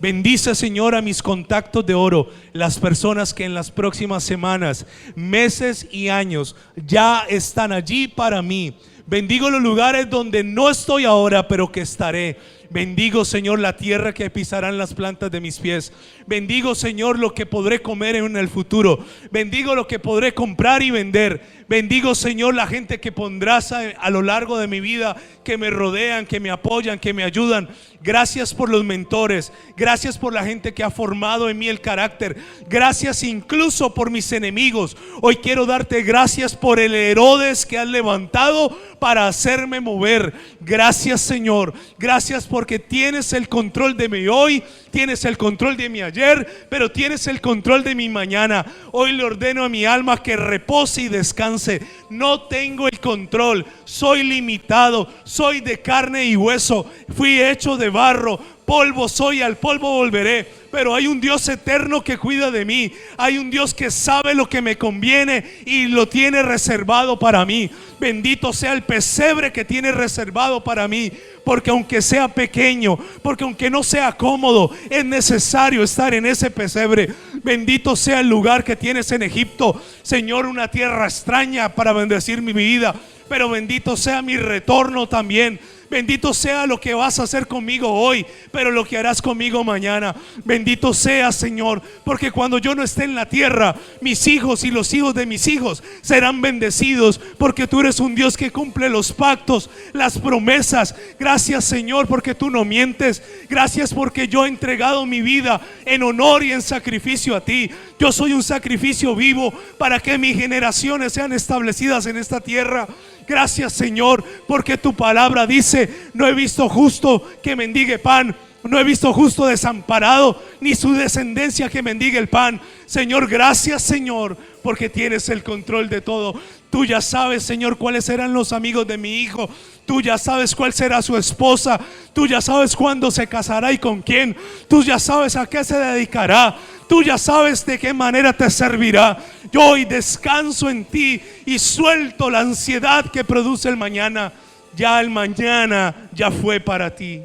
Bendice, Señor, a mis contactos de oro, las personas que en las próximas semanas, meses y años ya están allí para mí. Bendigo los lugares donde no estoy ahora, pero que estaré. Bendigo, Señor, la tierra que pisarán las plantas de mis pies. Bendigo, Señor, lo que podré comer en el futuro. Bendigo lo que podré comprar y vender. Bendigo, Señor, la gente que pondrás a lo largo de mi vida, que me rodean, que me apoyan, que me ayudan. Gracias por los mentores. Gracias por la gente que ha formado en mí el carácter. Gracias incluso por mis enemigos. Hoy quiero darte gracias por el Herodes que has levantado para hacerme mover. Gracias, Señor. Gracias porque tienes el control de mi hoy, tienes el control de mi ayer, pero tienes el control de mi mañana. Hoy le ordeno a mi alma que repose y descanse. No tengo el control, soy limitado, soy de carne y hueso, fui hecho de barro, polvo soy, al polvo volveré. Pero hay un Dios eterno que cuida de mí. Hay un Dios que sabe lo que me conviene y lo tiene reservado para mí. Bendito sea el pesebre que tiene reservado para mí. Porque aunque sea pequeño, porque aunque no sea cómodo, es necesario estar en ese pesebre. Bendito sea el lugar que tienes en Egipto, Señor, una tierra extraña para bendecir mi vida. Pero bendito sea mi retorno también. Bendito sea lo que vas a hacer conmigo hoy, pero lo que harás conmigo mañana. Bendito sea, Señor, porque cuando yo no esté en la tierra, mis hijos y los hijos de mis hijos serán bendecidos, porque tú eres un Dios que cumple los pactos, las promesas. Gracias, Señor, porque tú no mientes. Gracias porque yo he entregado mi vida en honor y en sacrificio a ti. Yo soy un sacrificio vivo para que mis generaciones sean establecidas en esta tierra. Gracias, Señor, porque tu palabra dice: no he visto justo que mendigue pan, no he visto justo desamparado, ni su descendencia que mendigue el pan. Señor, gracias, Señor, porque tienes el control de todo. Tú ya sabes, Señor, cuáles serán los amigos de mi hijo. Tú ya sabes cuál será su esposa. Tú ya sabes cuándo se casará y con quién. Tú ya sabes a qué se dedicará. Tú ya sabes de qué manera te servirá. Yo hoy descanso en ti y suelto la ansiedad que produce el mañana. Ya el mañana ya fue para ti.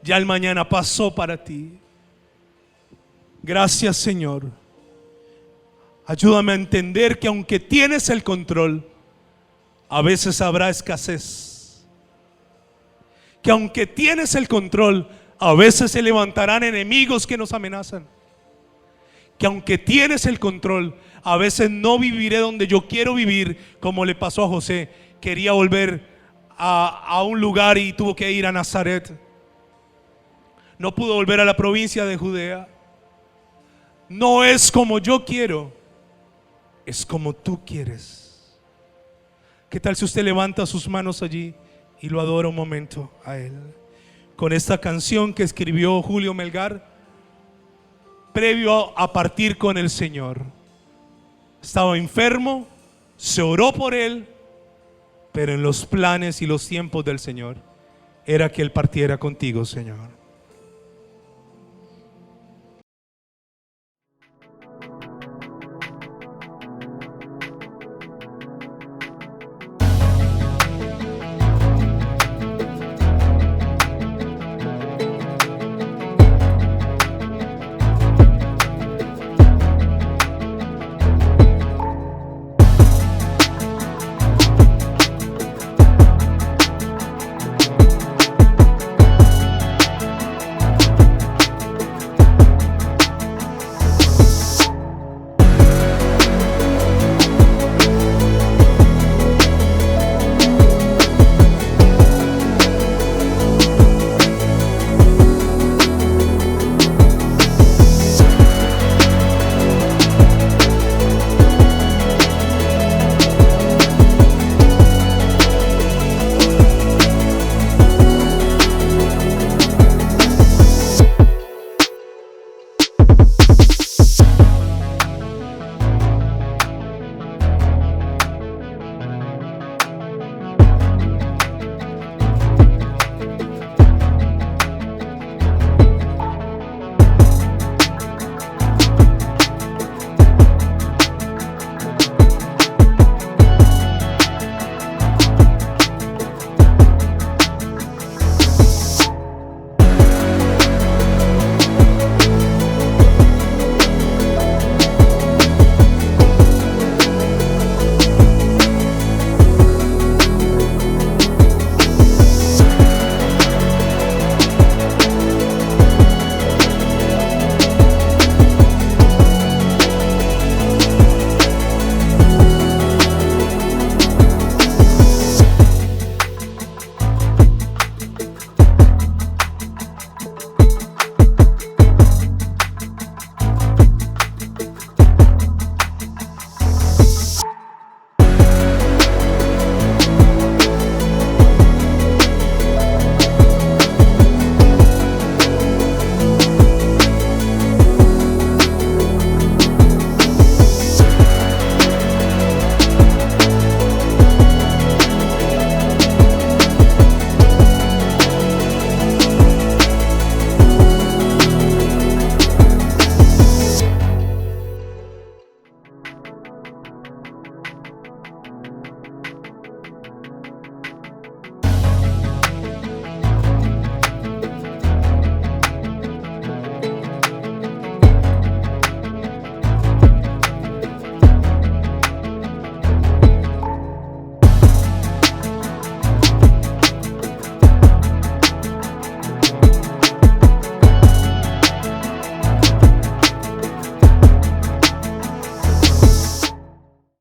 Ya el mañana pasó para ti. Gracias, Señor. Ayúdame a entender que aunque tienes el control, a veces habrá escasez. Que aunque tienes el control, a veces se levantarán enemigos que nos amenazan. Que aunque tienes el control, a veces no viviré donde yo quiero vivir, como le pasó a José. Quería volver a un lugar y tuvo que ir a Nazaret. No pudo volver a la provincia de Judea. No es como yo quiero, es como tú quieres. ¿Qué tal si usted levanta sus manos allí y lo adora un momento a Él? Con esta canción que escribió Julio Melgar previo a partir con el Señor. Estaba enfermo, se oró por él, pero en los planes y los tiempos del Señor era que Él partiera contigo, Señor.